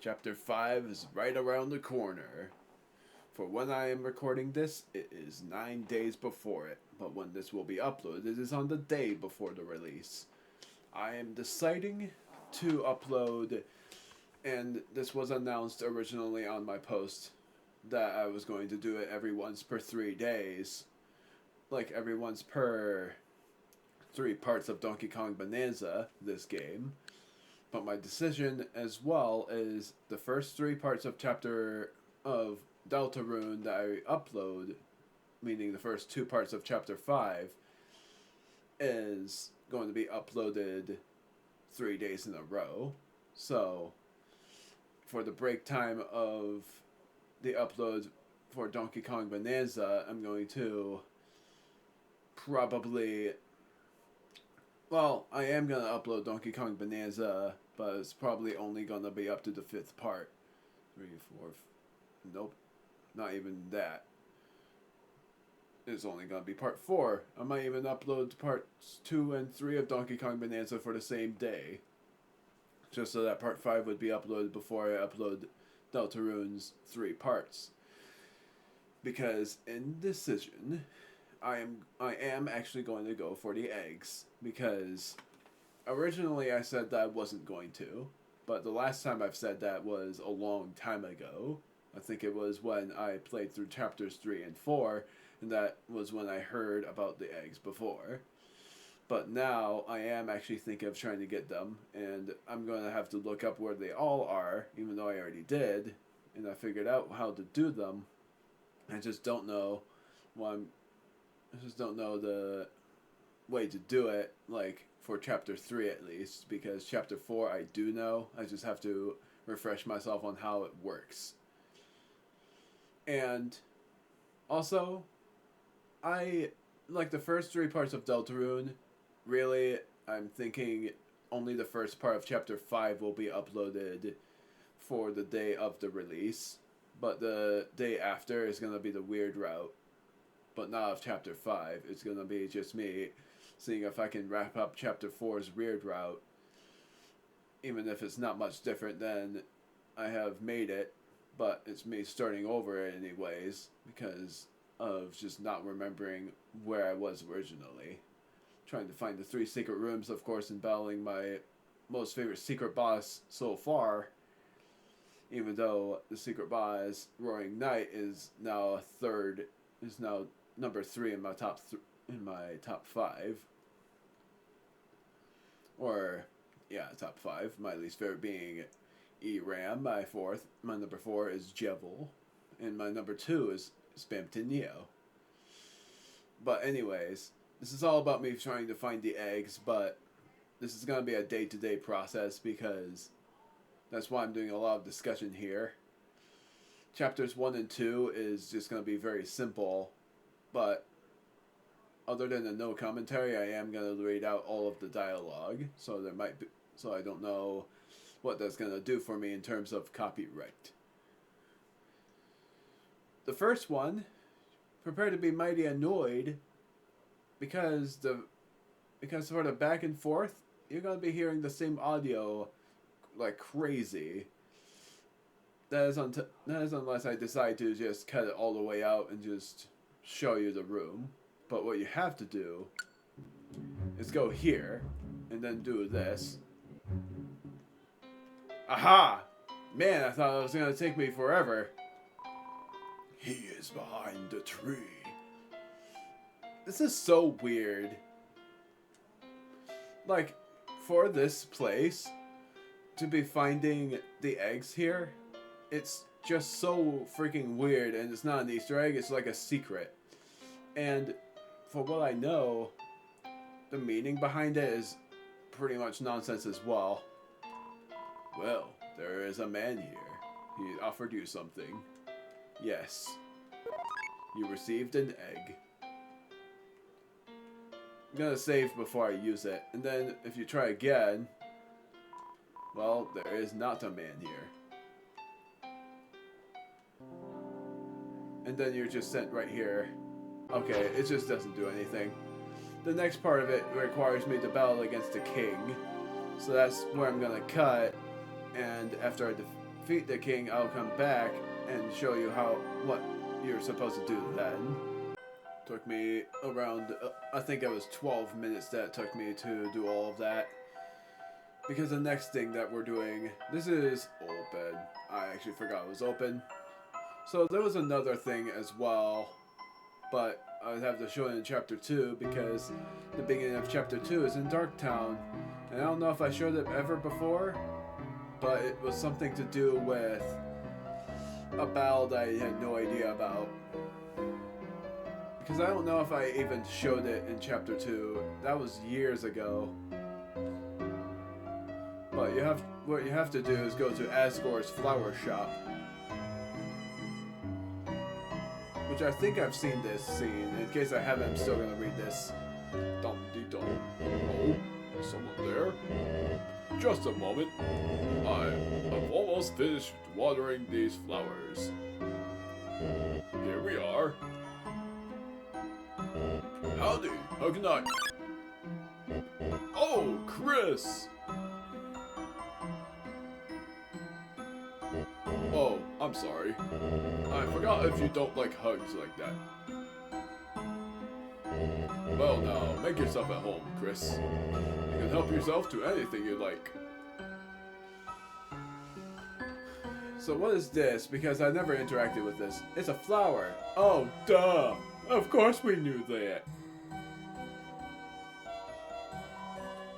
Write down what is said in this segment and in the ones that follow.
Chapter 5 is right around the corner. For when I am recording this, it is 9 days before it, but when this will be uploaded, it is on the day before the release. I am deciding to upload, and this was announced originally on my post, that I was going to do it every once per 3 days. Like every once per 3 parts of Donkey Kong Bonanza, this game. But my decision as well is the first 3 parts of chapter of Deltarune that I upload, meaning the first 2 parts of chapter 5, is going to be uploaded 3 days in a row. So for the break time of the upload for Donkey Kong Bonanza, I'm going to probably... Well, I am going to upload Donkey Kong Bonanza, but it's probably only going to be up to the 5th part. 3, 4... Nope. Not even that. It's only going to be part 4. I might even upload parts 2 and 3 of Donkey Kong Bonanza for the same day. Just so that part 5 would be uploaded before I upload Deltarune's 3 parts. Because in decision, I am actually going to go for the eggs, because originally I said that I wasn't going to, but the last time I've said that was a long time ago. I think it was when I played through chapters 3 and 4, and that was when I heard about the eggs before. But now I am actually thinking of trying to get them, and I'm going to have to look up where they all are, even though I already did, and I figured out how to do them. I just don't know the way to do it, like, for chapter 3 at least, because chapter 4 I do know. I just have to refresh myself on how it works. And also, I like the first 3 parts of Deltarune. Really, I'm thinking only the first part of chapter 5 will be uploaded for the day of the release, but the day after is going to be the weird route. But not of chapter 5. It's going to be just me seeing if I can wrap up chapter 4's weird route, even if it's not much different than I have made it, but it's me starting over it anyways, because of just not remembering where I was originally. Trying to find the 3 secret rooms, of course, and battling my most favorite secret boss so far, even though the secret boss, Roaring Knight, is now number 3 in my top 5. Or, yeah, top 5. My least favorite being E-Ram, my number 4 is Jevil, and my number 2 is Spamton Neo. But anyways, this is all about me trying to find the eggs, but this is going to be a day-to-day process, because that's why I'm doing a lot of discussion here. Chapters 1 and 2 is just going to be very simple, but other than the no commentary, I am going to read out all of the dialogue, so I don't know what that's going to do for me in terms of copyright. The first one, prepare to be mighty annoyed, because for the back and forth, you're going to be hearing the same audio like crazy. That is unless I decide to just cut it all the way out and just show you the room. But what you have to do is go here, and then do this. Aha! Man, I thought it was going to take me forever. He is behind the tree. This is so weird. Like, for this place to be finding the eggs here, it's just so freaking weird, and it's not an Easter egg, it's like a secret. And for what I know, the meaning behind it is pretty much nonsense as well. Well, there is a man here. He offered you something. Yes. You received an egg. I'm gonna save before I use it. And then, if you try again, well, there is not a man here. And then you're just sent right here. Okay, it just doesn't do anything. The next part of it requires me to battle against the king. So that's where I'm gonna cut. And after I defeat the king, I'll come back and show you what you're supposed to do then. Took me around, I think it was 12 minutes that it took me to do all of that. Because the next thing that we're doing, this is open. I actually forgot it was open. So there was another thing as well, but I would have to show it in Chapter 2 because the beginning of Chapter 2 is in Darktown. And I don't know if I showed it ever before, but it was something to do with a battle that I had no idea about. Because I don't know if I even showed it in Chapter 2. That was years ago. But what you have to do is go to Asgore's flower shop. Which I think I've seen this scene. In case I haven't, I'm still going to read this. Dum-dee-dum. Oh, someone there? Just a moment. I've almost finished watering these flowers. Here we are. Howdy, how can I? Oh, Chris! Oh, I'm sorry. I forgot if you don't like hugs like that. Well now, make yourself at home, Chris. You can help yourself to anything you like. So what is this? Because I never interacted with this. It's a flower. Oh, duh! Of course we knew that.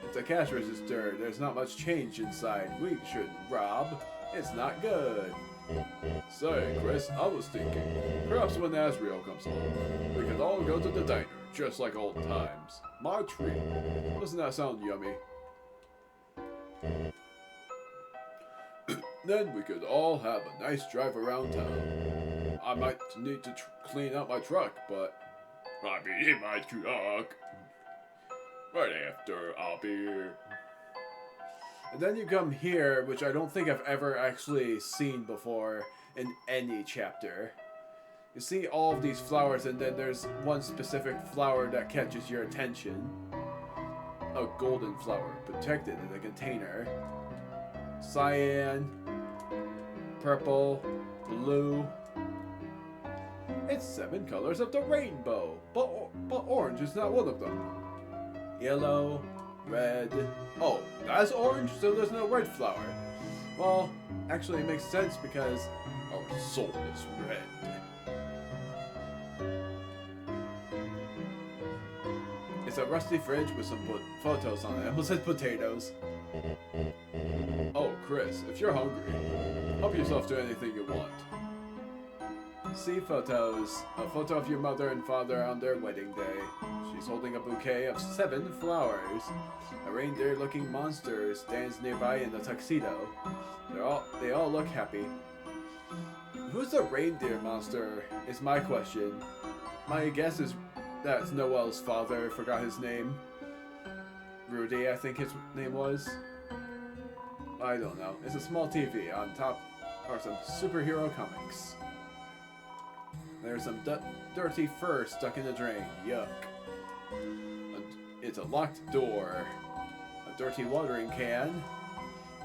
It's a cash register. There's not much change inside. We shouldn't rob. It's not good. Say, Chris, I was thinking, perhaps when Asriel comes home, we could all go to the diner, just like old times. My treat. Doesn't that sound yummy? Then we could all have a nice drive around town. I might need to clean out my truck, but I'll be in my truck. Right after, I'll be here. And then you come here, which I don't think I've ever actually seen before in any chapter. You see all of these flowers, and then there's one specific flower that catches your attention. A golden flower, protected in a container. Cyan, purple, blue. It's 7 colors of the rainbow, but orange is not one of them. Yellow, red. Oh, that's orange, so there's no red flower. Well, actually it makes sense because our soul is red. It's a rusty fridge with some photos on it. I almost said potatoes. Oh, Chris, if you're hungry, help yourself to anything you want. See photos. A photo of your mother and father on their wedding day. She's holding a bouquet of 7 flowers. A reindeer-looking monster stands nearby in a tuxedo. They all look happy. Who's the reindeer monster is my question. My guess is that's Noel's father. I forgot his name. Rudy, I think his name was. I don't know. It's a small TV. On top are some superhero comics. There's some dirty fur stuck in the drain. Yuck. It's a locked door. A dirty watering can.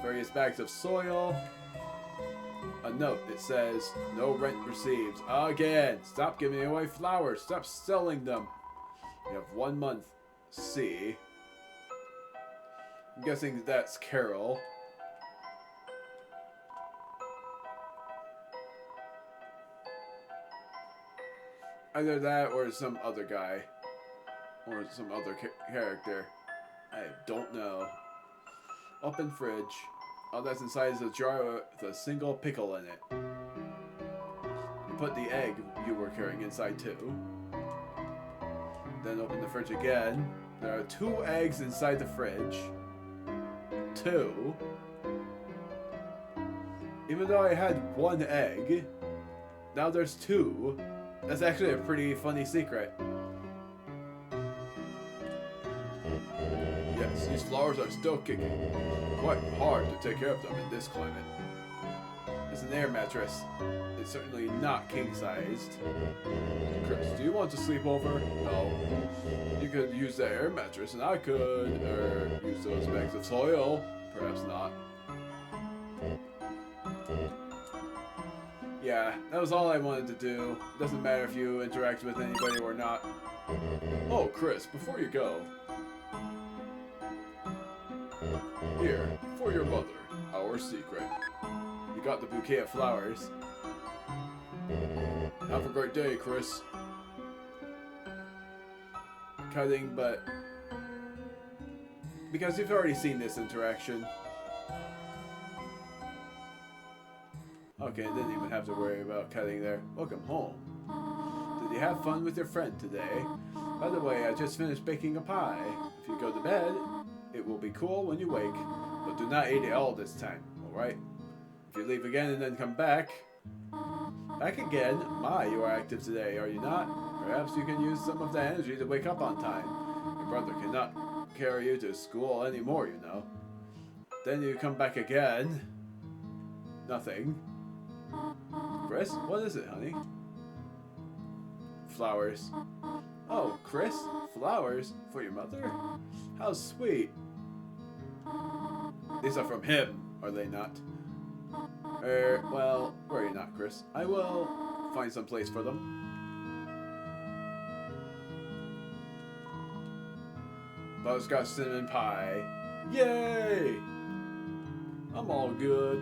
Various bags of soil. A note. It says, no rent received. Again. Stop giving away flowers. Stop selling them. You have 1 month. See. I'm guessing that's Carol. Either that or some other guy. Or some other character. I don't know. Open fridge. All that's inside is a jar with a single pickle in it. You put the egg you were carrying inside too. Then open the fridge again. There are 2 eggs inside the fridge. 2. Even though I had 1 egg, now there's 2. That's actually a pretty funny secret. Yes, these flowers are still kicking. Quite hard to take care of them in this climate. It's an air mattress. It's certainly not king-sized. Chris, do you want to sleep over? No. You could use the air mattress and I could, use those bags of soil. Perhaps not. Yeah, that was all I wanted to do. Doesn't matter if you interact with anybody or not. Oh, Chris, before you go. Here, for your mother, our secret. You got the bouquet of flowers. Have a great day, Chris. Cutting, but... because you've already seen this interaction. Okay, didn't even have to worry about cutting there. Welcome home. Did you have fun with your friend today? By the way, I just finished baking a pie. If you go to bed, it will be cool when you wake. But do not eat it all this time, alright? If you leave again and then come back... back again? My, you are active today, are you not? Perhaps you can use some of that energy to wake up on time. Your brother cannot carry you to school anymore, you know. Then you come back again. Nothing. Chris, what is it, honey? Flowers. Oh, Chris? Flowers? For your mother? How sweet. These are from him, are they not? Well, worry not, Chris. I will find some place for them. Butterscotch cinnamon pie. Yay! I'm all good.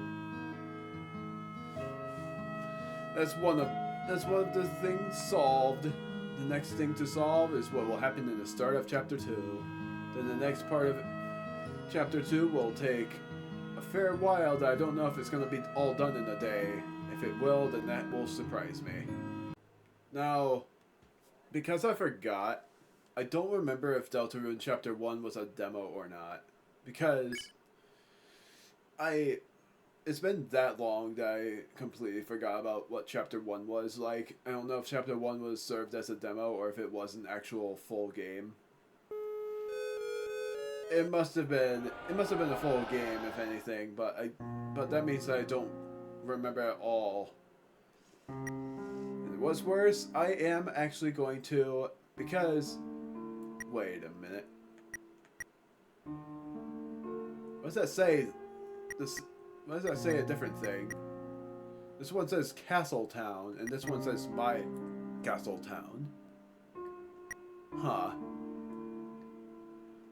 That's one of the things solved. The next thing to solve is what will happen in the start of chapter 2. Then the next part of chapter 2 will take a fair while that I don't know if it's going to be all done in a day. If it will, then that will surprise me. Now, because I forgot, I don't remember if Deltarune chapter 1 was a demo or not. Because it's been that long that I completely forgot about what chapter 1 was like. I don't know if chapter 1 was served as a demo or if it was an actual full game. It must have been a full game, if anything, but that means that I don't remember at all. And what's worse, I am actually going to, because wait a minute. What does that say? Why does that say a different thing? This one says Castle Town, and this one says My Castle Town. Huh.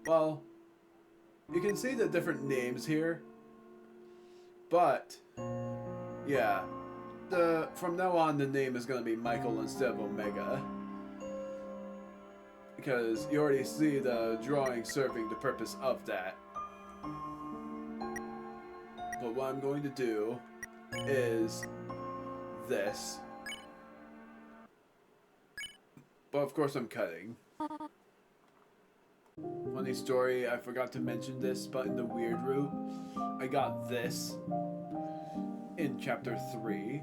Well, you can see the different names here. But, yeah. From now on, the name is going to be Michael instead of Omega. Because you already see the drawing serving the purpose of that. But what I'm going to do is this. But of course I'm cutting. Funny story, I forgot to mention this, but in the weird route, I got this in chapter 3.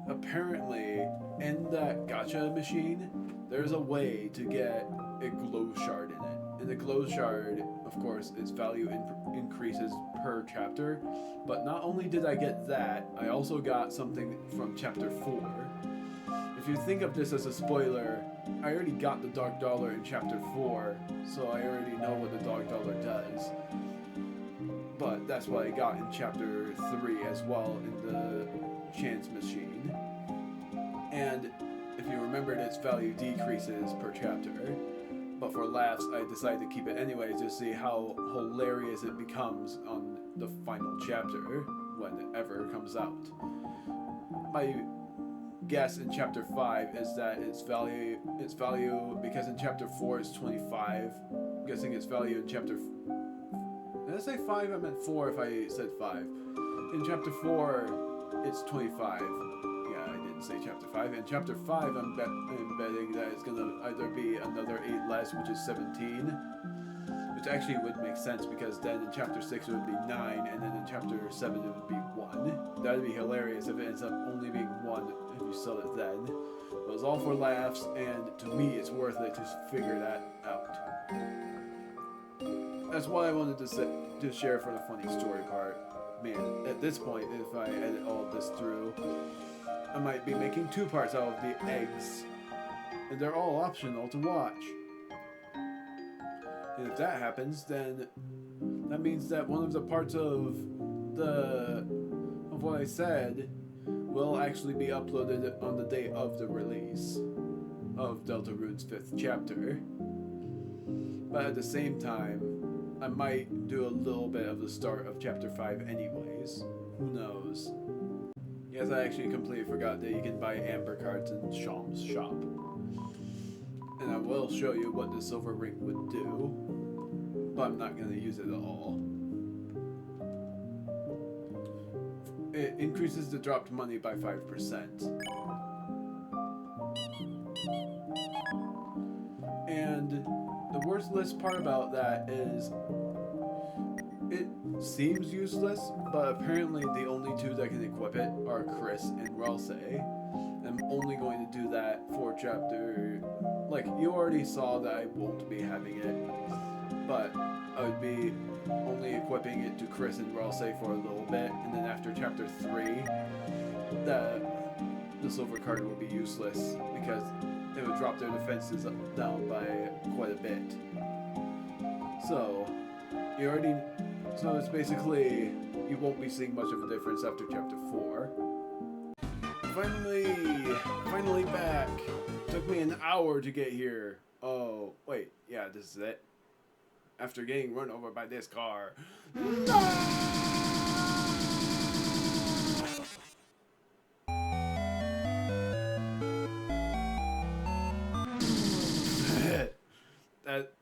Apparently, in that gacha machine, there's a way to get a glow shard in it. And the glow shard, of course, its value increases per chapter. But not only did I get that, I also got something from chapter 4. If you think of this as a spoiler, I already got the Dark Dollar in chapter 4, so I already know what the Dark Dollar does. But that's what I got in chapter 3 as well in the chance machine. And if you remembered, its value decreases per chapter. But for laughs, I decided to keep it anyway to see how hilarious it becomes on the final chapter when it ever comes out. My guess in chapter 5 is that its value, because in chapter 4 it's 25, I'm guessing its value in chapter... Did I say 5? I meant 4 if I said 5. In chapter 4, it's 25. Yeah, I didn't say chapter 5. In chapter 5, I'm betting that it's going to either be another 8 less, which is 17. Which actually would make sense, because then in chapter 6 it would be 9, and then in chapter 7 it would be 1. That would be hilarious if it ends up only being 1 if you sell it then. But it was all for laughs, and to me it's worth it to figure that out. That's what I wanted to share for the funny story part. Man, at this point, if I edit all this through, I might be making 2 parts out of the eggs. And they're all optional to watch. And if that happens, then that means that one of the parts of what I said will actually be uploaded on the day of the release of Deltarune's 5th chapter. But at the same time, I might do a little bit of the start of chapter 5 anyways. Who knows? Yes, I actually completely forgot that you can buy amber cards in Sham's shop. And I will show you what the silver ring would do, but I'm not going to use it at all. It increases the dropped money by 5%. And the worthless part about that is it seems useless, but apparently the only two that can equip it are Chris and Ralsei. I'm only going to do that for chapter... Like, you already saw that I won't be having it, but I would be only equipping it to Chris and Ralsei for a little bit, and then after chapter 3, the silver card will be useless, because it would drop their defenses down by quite a bit. So, you already... So it's basically, you won't be seeing much of a difference after chapter 4. Finally back. Took me an hour to get here. Oh, wait, yeah, this is it. After getting run over by this car.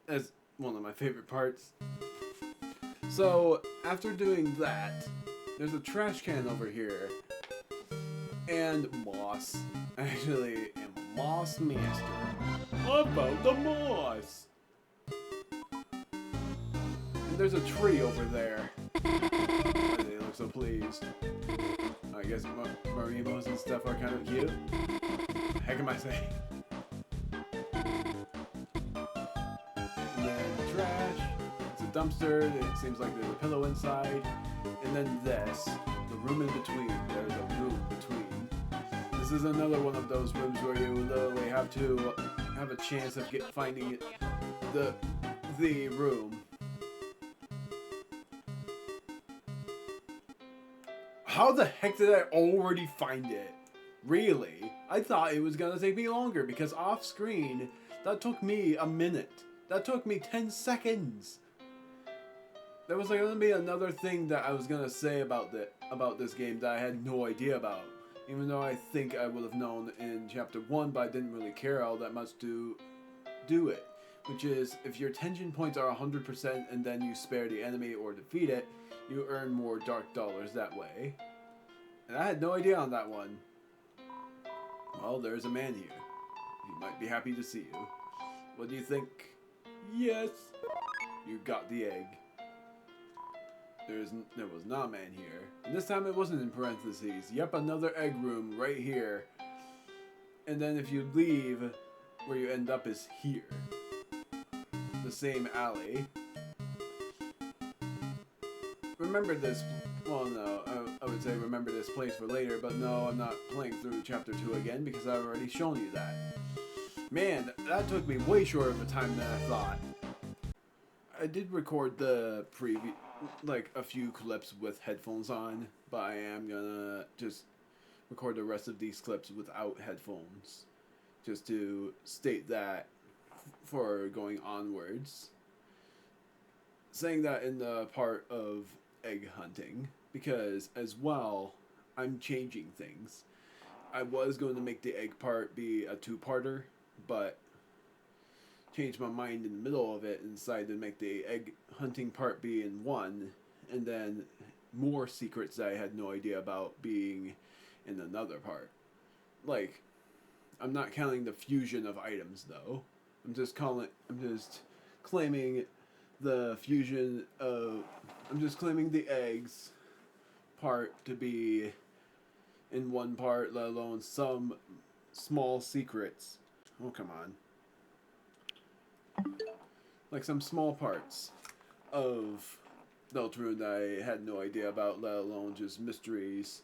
That's one of my favorite parts. So, after doing that, there's a trash can over here. And moss. I actually am a moss master. About the moss! And there's a tree over there. They look so pleased. I guess Marimos and stuff are kind of cute. The heck am I saying? And then trash. It's a dumpster. It seems like there's a pillow inside. And then this. The room in between. There's a room between. This is another one of those rooms where you literally have to have a chance of finding the room. How the heck did I already find it? Really? I thought it was gonna take me longer because off screen, that took me a minute. That took me 10 seconds. There was like gonna be another thing that I was gonna say about this game that I had no idea about. Even though I think I would have known in chapter 1, but I didn't really care all that much to do it. Which is, if your tension points are 100% and then you spare the enemy or defeat it, you earn more dark dollars that way. And I had no idea on that one. Well, there's a man here. He might be happy to see you. What do you think? Yes! You got the egg. There was not a man here. And this time it wasn't in parentheses. Yep, another egg room right here. And then if you leave, where you end up is here. The same alley. Remember this... Well, no, I would say remember this place for later, but no, I'm not playing through chapter 2 again because I've already shown you that. Man, that took me way shorter of a time than I thought. I did record the like a few clips with headphones on, but I am gonna just record the rest of these clips without headphones, just to state that for going onwards. Saying that in the part of egg hunting, because as well, I'm changing things. I was going to make the egg part be a two-parter, but changed my mind in the middle of it and decided to make the egg hunting part be in one, and then more secrets that I had no idea about being in another part. Like, I'm not counting the fusion of items though. I'm just claiming the fusion of... I'm just claiming the eggs part to be in one part, let alone some small secrets. Oh, come on. Like some small parts of Deltarune that I had no idea about, let alone just mysteries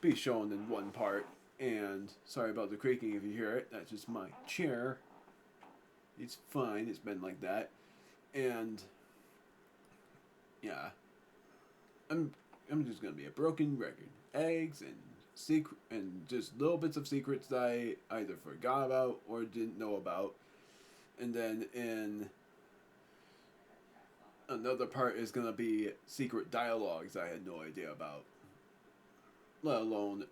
be shown in one part. And sorry about the creaking if you hear it, that's just my chair. It's fine, it's been like that. And yeah, I'm just gonna be a broken record. Eggs and just little bits of secrets that I either forgot about or didn't know about. And then in another part is gonna be secret dialogues I had no idea about. Let alone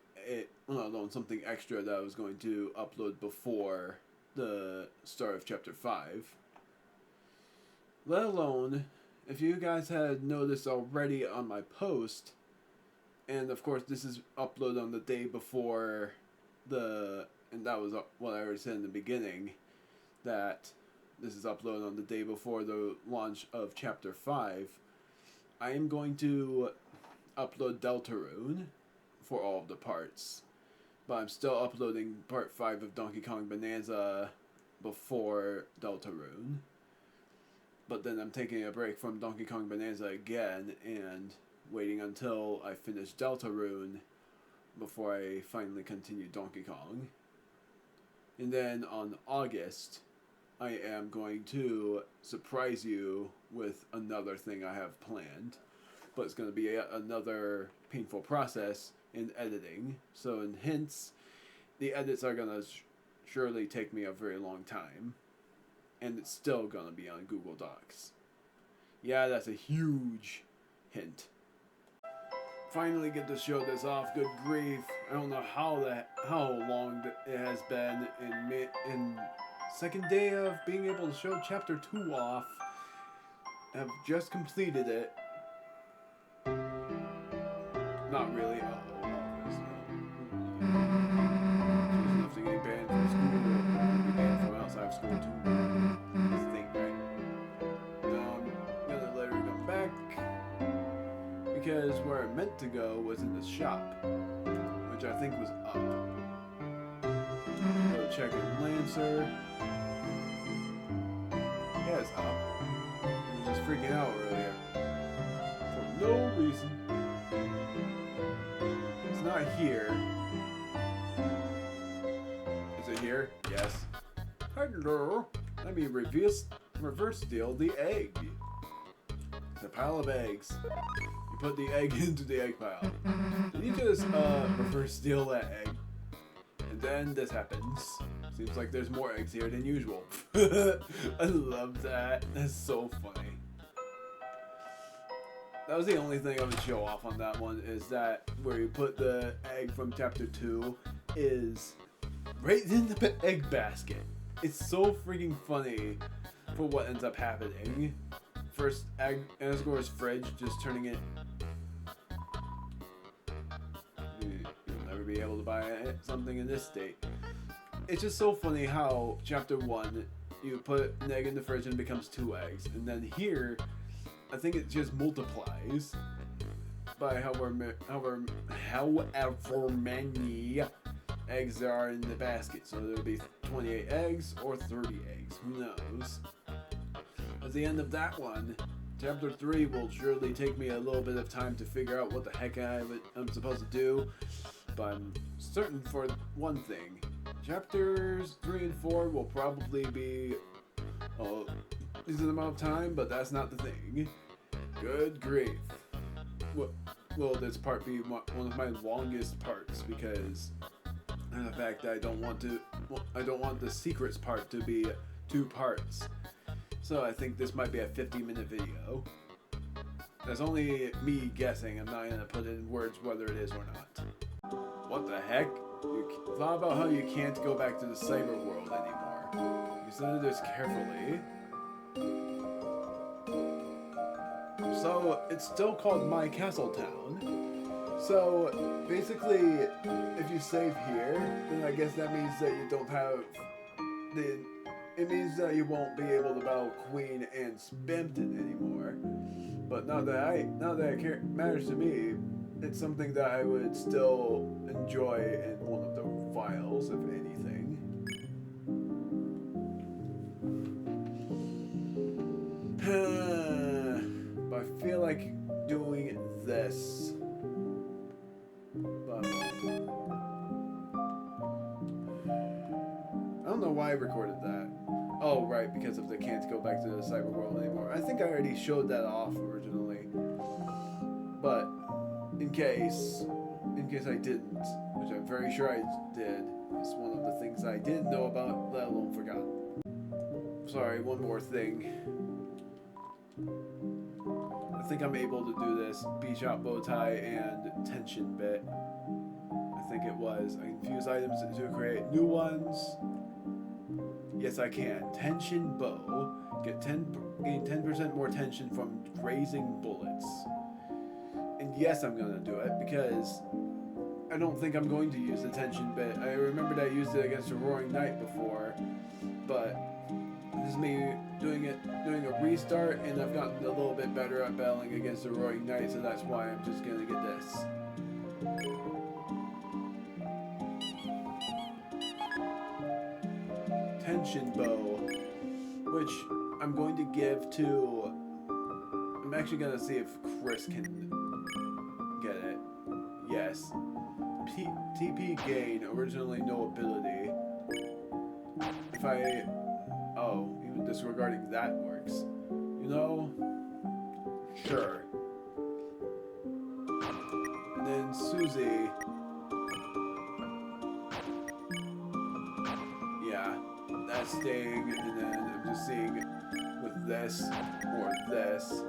something extra that I was going to upload before the start of chapter 5. Let alone, if you guys had noticed already on my post, and of course this is uploaded on the day before and that was what I already said in the beginning, that this is uploaded on the day before the launch of chapter 5, I am going to upload Deltarune for all of the parts. But I'm still uploading part 5 of Donkey Kong Bonanza before Deltarune. But then I'm taking a break from Donkey Kong Bonanza again and waiting until I finish Deltarune before I finally continue Donkey Kong. And then on August, I am going to surprise you with another thing I have planned. But it's going to be another painful process in editing. So in hints, the edits are going to surely take me a very long time. And it's still going to be on Google Docs. Yeah, that's a huge hint. Finally get to show this off. Good grief. I don't know how long it has been in second day of being able to show chapter 2 off. I've just completed it. Not really. She's enough to get banned from school. Be banned from outside of school too. That's the thing, right? I'm gonna let her come back because where I meant to go was in the shop, which I think was up. Go check in Lancer. Yeah, it's up. I was just freaking out earlier for no reason. It's not here. Is it here? Yes. Hello. Let me reverse steal the egg. It's a pile of eggs. You put the egg into the egg pile. Then you just reverse steal that egg. And then this happens. Seems like there's more eggs here than usual. I love that. That's so funny. That was the only thing I would show off on that one, is that where you put the egg from chapter 2 is right in the egg basket. It's so freaking funny for what ends up happening. First, Asgore's fridge just turning it. You'll never be able to buy something in this state. It's just so funny how chapter 1, you put an egg in the fridge and it becomes 2 eggs. And then here, I think it just multiplies by however many eggs there are in the basket. So there'll be 28 eggs or 30 eggs. Who knows? At the end of that one, chapter 3 will surely take me a little bit of time to figure out what the heck I'm supposed to do. But I'm certain for one thing. Chapters 3 and 4 will probably be a decent amount of time, but that's not the thing. Good grief. Will this part be one of my longest parts, because of the fact that I don't want the secrets part to be 2 parts. So I think this might be a 50-minute video. That's only me guessing. I'm not gonna put in words whether it is or not. What the heck? You thought about how you can't go back to the cyber world anymore. Consider this carefully. So it's still called My Castle Town. So basically, if you save here, then I guess that means that you don't have it means that you won't be able to battle Queen and Spimpton anymore. But now that it matters to me, it's something that I would still enjoy in one of the files, if anything. But I feel like doing this. But I don't know why I recorded that. Oh, right, because of the can't go back to the cyber world anymore. I think I already showed that off originally. But in case, in case I didn't, which I'm very sure I did, it's one of the things I didn't know about, let alone forgot. Sorry, one more thing. I think I'm able to do this beach out bow tie and tension bit. I think it was. I can fuse items to create new ones. Yes, I can. Tension bow. Gain 10% more tension from grazing bullets. And yes, I'm gonna do it because I don't think I'm going to use the tension bit. I remembered I used it against a roaring knight before, but this is me doing a restart, and I've gotten a little bit better at battling against a roaring knight, so that's why I'm just gonna get this. Tension bow, which I'm going to give to. I'm actually gonna see if Chris can get it. Yes. TP gain, originally no ability. If I... Oh, even disregarding that works. You know? Sure. And then Susie. Yeah, that's staying, and then I'm just seeing with this or this.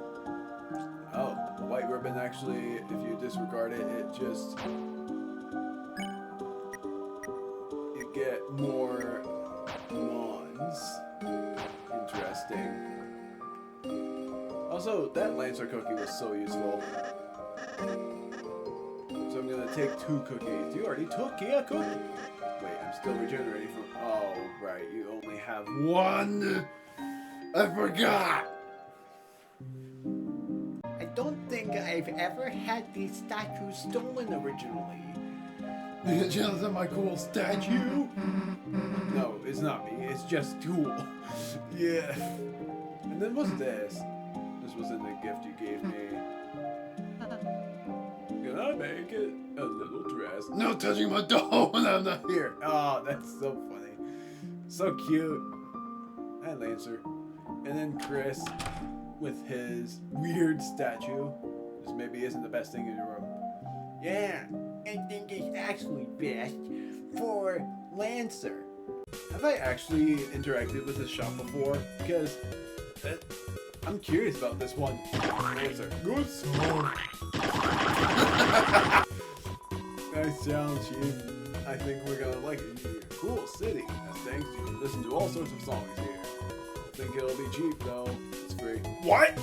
Oh, the white ribbon actually, if you disregard it, it just... You get more wands. Interesting. Also, that Lancer cookie was so useful. So I'm gonna take 2 cookies. You already took a cookie. Wait, I'm still regenerating from... Oh, right, you only have 1! I forgot! I don't think I've ever had these statues stolen originally. You're jealous of my cool statue? No, it's not me. It's just cool. Yeah. And then what's this? This was in the gift you gave me. Can I make it a little dress? No touching my doll when I'm not here. Oh, that's so funny. So cute. Hi, Lancer. And then Chris with his weird statue. This maybe isn't the best thing in the room. Yeah, I think it's actually best for Lancer. Have I actually interacted with this shop before? Because I'm curious about this one. Lancer. Good song. Nice sound, Chief. I think we're gonna like it here. Cool city. As thanks, you can listen to all sorts of songs here. I think it'll be cheap though. It's free. What?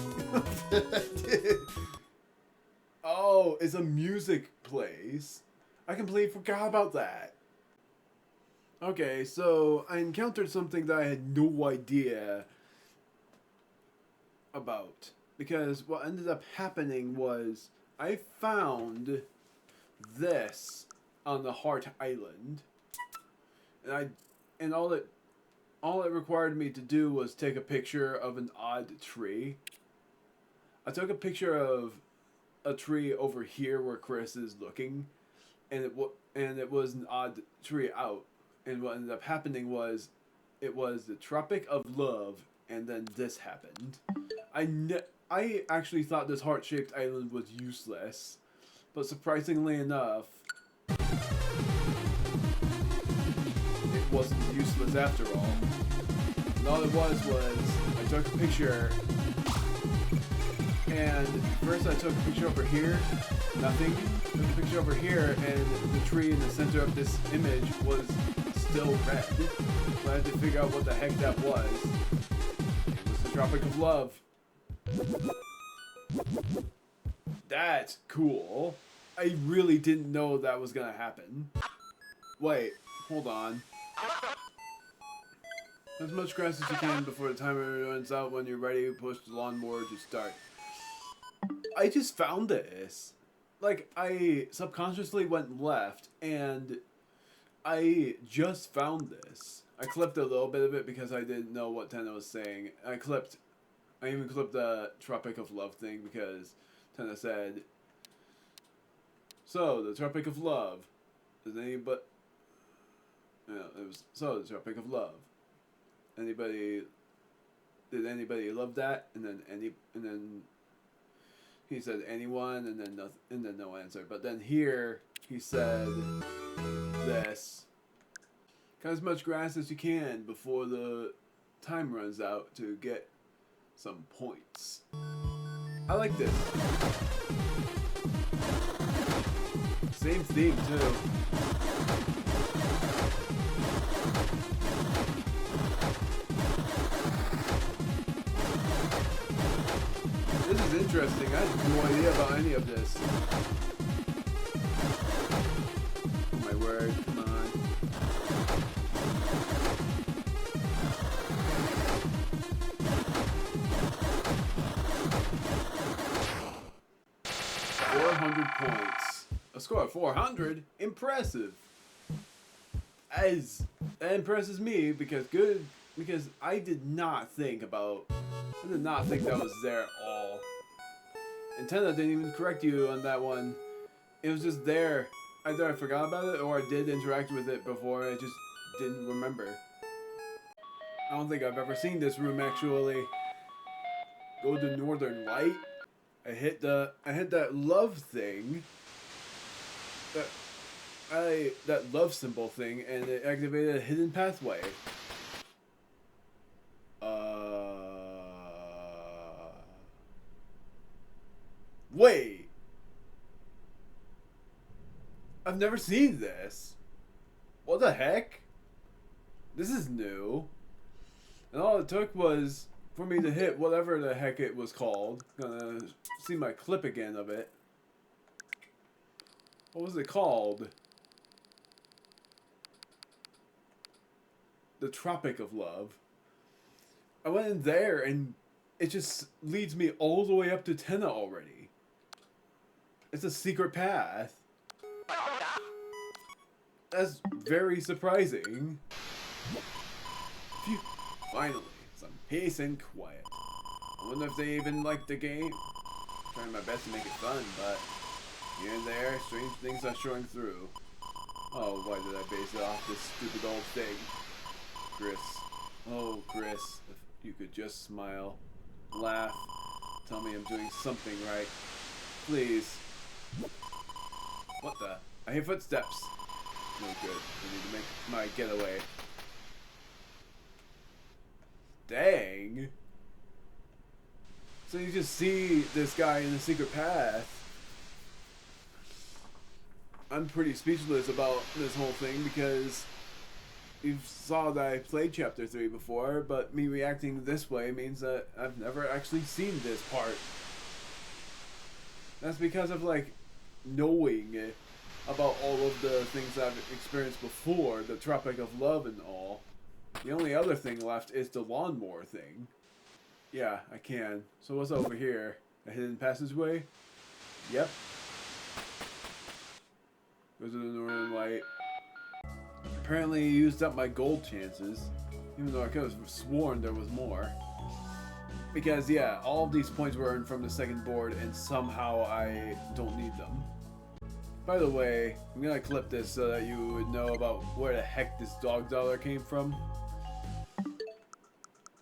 Oh, it's a music place. I completely forgot about that. Okay, so I encountered something that I had no idea about. Because what ended up happening was I found this on the Heart Island. And all it required me to do was take a picture of an odd tree. I took a picture of a tree over here where Chris is looking, and it was an odd tree out. And what ended up happening was, it was the Tropic of Love, and then this happened. I actually thought this heart-shaped island was useless, but surprisingly enough, it wasn't useless after all. And all it was I took a picture, and first I took a picture over here, nothing. Took a picture over here, and the tree in the center of this image was still red. So I had to figure out what the heck that was. It was the Tropic of Love. That's cool. I really didn't know that was gonna happen. Wait, hold on. As much grass as you can before the timer runs out. When you're ready, push the lawnmower to start. I just found this. Like, I subconsciously went left, and I just found this. I clipped a little bit of it because I didn't know what Tenna was saying. I even clipped the Tropic of Love thing because Tenna said, so, the Tropic of Love. Does anybody... Yeah, it was, so, the Tropic of Love. Did anybody love that? And then he said anyone, and then nothing, and then no answer. But then here, he said this. Cut as much grass as you can before the time runs out to get some points. I like this. Same theme too. This is interesting. I have no idea about any of this. Oh my word, come on. Points. A score of 400? Impressive. That impresses me because I did not think that was there at all. Nintendo didn't even correct you on that one. It was just there. Either I forgot about it or I did interact with it before. I just didn't remember. I don't think I've ever seen this room actually. Go to Northern Light. I hit that love thing. That love symbol thing, and it activated a hidden pathway. Wait. I've never seen this. What the heck? This is new. And all it took was for me to hit whatever the heck it was called. Gonna see my clip again of it. What was it called? The Tropic of Love. I went in there and it just leads me all the way up to Tenna already. It's a secret path. That's very surprising. Phew. Finally, some peace and quiet. I wonder if they even like the game. I'm trying my best to make it fun, but here and there, strange things are showing through. Oh, why did I base it off this stupid old thing? Chris. Oh, Chris, if you could just smile, laugh, tell me I'm doing something right. Please. What the? I hear footsteps. No good. I need to make my getaway. Dang. So you just see this guy in the secret path. I'm pretty speechless about this whole thing because you saw that I played Chapter 3 before, but me reacting this way means that I've never actually seen this part. That's because of, like, knowing about all of the things I've experienced before, the Tropic of Love and all. The only other thing left is the lawnmower thing. Yeah, I can. So what's over here? A hidden passageway? Yep. Goes to the Northern Light. Apparently you used up my gold chances. Even though I could have sworn there was more. Because, yeah, all of these points were earned from the second board, and somehow I don't need them. By the way, I'm gonna clip this so that you would know about where the heck this dog dollar came from.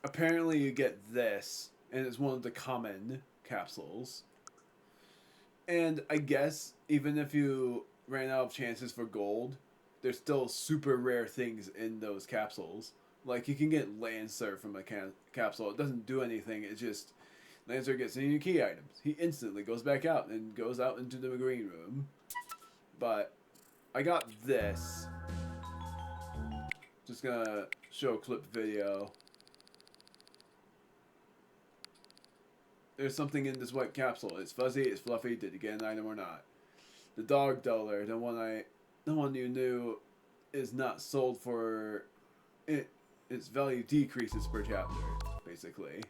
Apparently you get this, and it's one of the common capsules. And I guess, even if you ran out of chances for gold, there's still super rare things in those capsules. Like, you can get Lancer from a capsule. It doesn't do anything. It's just, Lancer gets any key items. He instantly goes back out and goes out into the green room. But I got this. Just gonna show a clip video. There's something in this white capsule. It's fuzzy, it's fluffy. Did you get an item or not? The dog dollar, the one you knew, is not sold for it. Its value decreases per chapter, basically.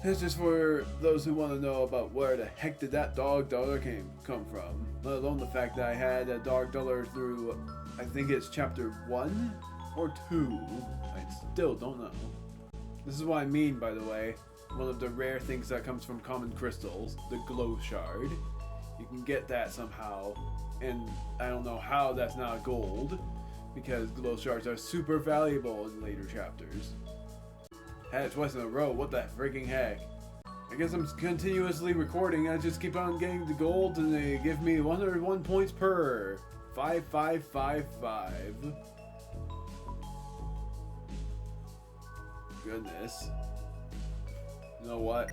It's just for those who want to know about where the heck did that dog dollar come from. Let alone the fact that I had a dog dollar through, I think it's chapter 1 or 2. I still don't know. This is what I mean, by the way. One of the rare things that comes from common crystals, the glow shard. You can get that somehow, and I don't know how that's not gold, because glow shards are super valuable in later chapters. Had it twice in a row, what the freaking heck? I guess I'm continuously recording. I just keep on getting the gold, and they give me 101 points per. 5555. Goodness. You know what?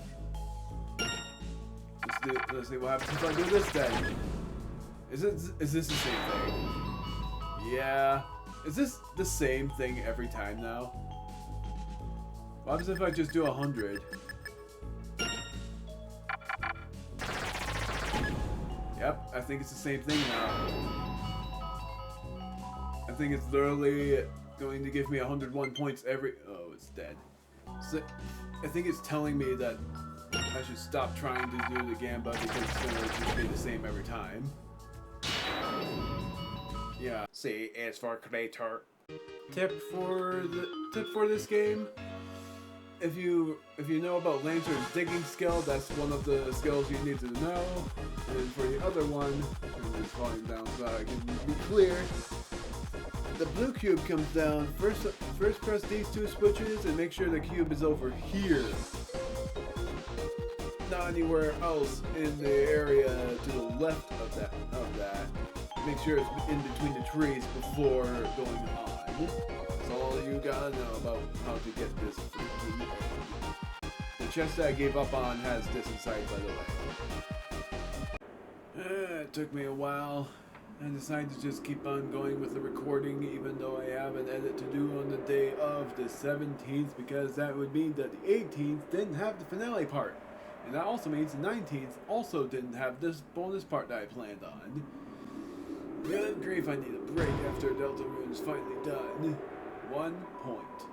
Let's see what happens if I do this then. Is this the same thing? Yeah. Is this the same thing every time now? What happens if I just do 100? Yep, I think it's the same thing now. I think it's literally going to give me 101 points every... Oh, it's dead. So, I think it's telling me that I should stop trying to do the Gamba because it's going to just be the same every time. Yeah. C is for creator. Tip for this game: if you know about Lantern's digging skill, that's one of the skills you need to know. And for the other one, I'm just falling down so I can be clear. The blue cube comes down. First press these two switches and make sure the cube is over here, not anywhere else in the area to the left of that. Make sure it's in between the trees before going on. That's all you gotta know about how to get this freaking egg. The chest that I gave up on has this inside, by the way. It took me a while. I decided to just keep on going with the recording, even though I have an edit to do on the day of the 17th, because that would mean that the 18th didn't have the finale part. And that also means the 19th also didn't have this bonus part that I planned on. Good grief, I need a break after Deltarune is finally done. 1 point.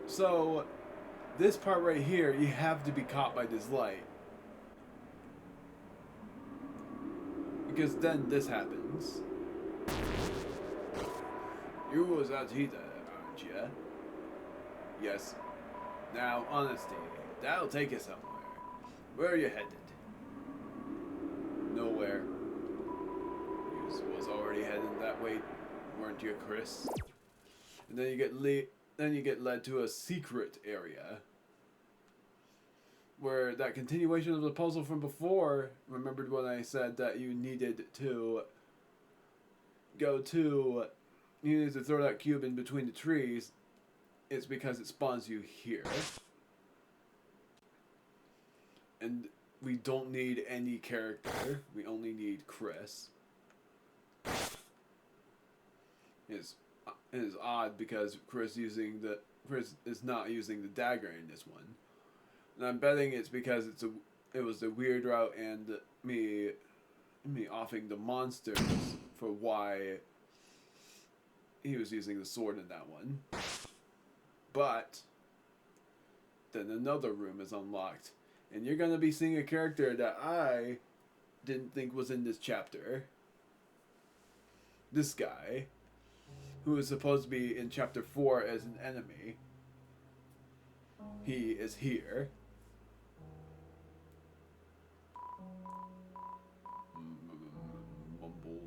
So, this part right here, you have to be caught by this light. Because then this happens. You was Atita, aren't ya? Yes. Now, honesty. That'll take you somewhere. Where are you headed? Nowhere. You was already heading that way, weren't you, Chris? And then you get led to a secret area. Where that continuation of the puzzle from before, remembered when I said that you needed to you needed to throw that cube in between the trees, it's because it spawns you here. And we don't need any character, we only need Chris. It is odd because Chris is not using the dagger in this one. And I'm betting it's because it was the weird route and me offing the monsters for why he was using the sword in that one. But then another room is unlocked, and you're gonna be seeing a character that I didn't think was in this chapter. This guy, who is supposed to be in chapter 4 as an enemy. He is here.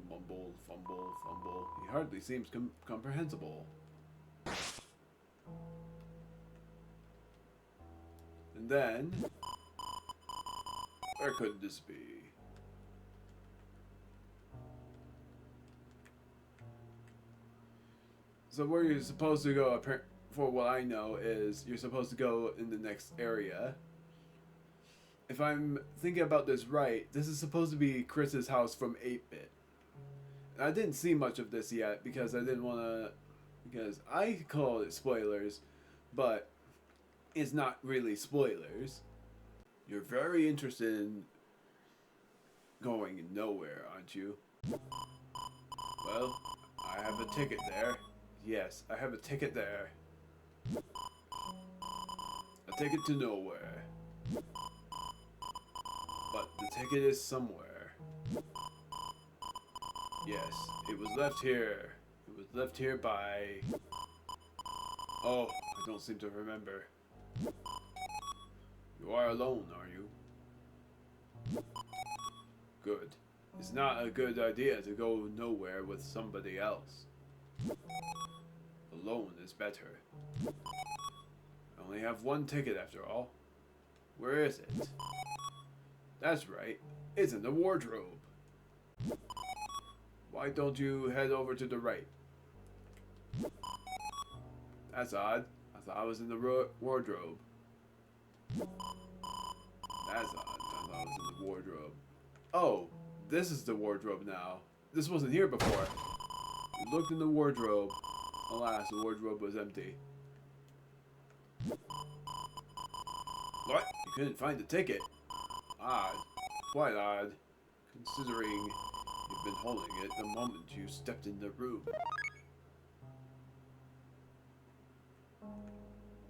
Mumble, fumble. He hardly seems comprehensible. And then, where could this be? So where you're supposed to go, for what I know, is you're supposed to go in the next area. If I'm thinking about this right, this is supposed to be Chris's house from 8-bit. I didn't see much of this yet because I didn't want to, because I call it spoilers, but it's not really spoilers. You're very interested in going nowhere, aren't you? Well, I have a ticket there. Yes, I have a ticket there. A ticket to nowhere. But the ticket is somewhere. Yes, it was left here. It was left here by... Oh, I don't seem to remember. You are alone, are you? Good. It's not a good idea to go nowhere with somebody else. Alone is better. I only have one ticket after all. Where is it? That's right. It's in the wardrobe. Why don't you head over to the right? That's odd. I thought I was in the wardrobe. That's odd. I thought I was in the wardrobe. Oh, this is the wardrobe now. This wasn't here before. We looked in the wardrobe. Alas, the wardrobe was empty. What? You couldn't find the ticket? Odd. Quite odd. Considering you've been holding it the moment you stepped in the room.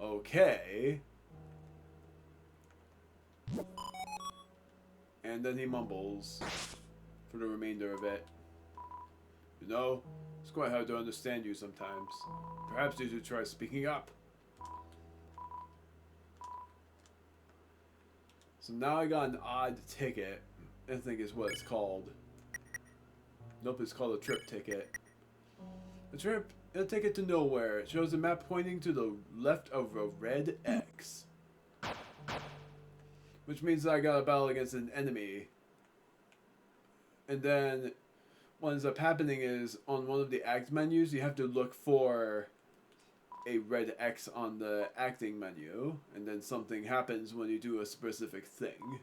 Okay. And then he mumbles for the remainder of it. You know, it's quite hard to understand you sometimes. Perhaps you should try speaking up. So now I got an odd ticket. I think is what it's called. Nope, it's called a trip ticket. A ticket to nowhere. It shows a map pointing to the left of a red X. Which means that I got a battle against an enemy. And then what ends up happening is on one of the act menus, you have to look for a red X on the acting menu. And then something happens when you do a specific thing.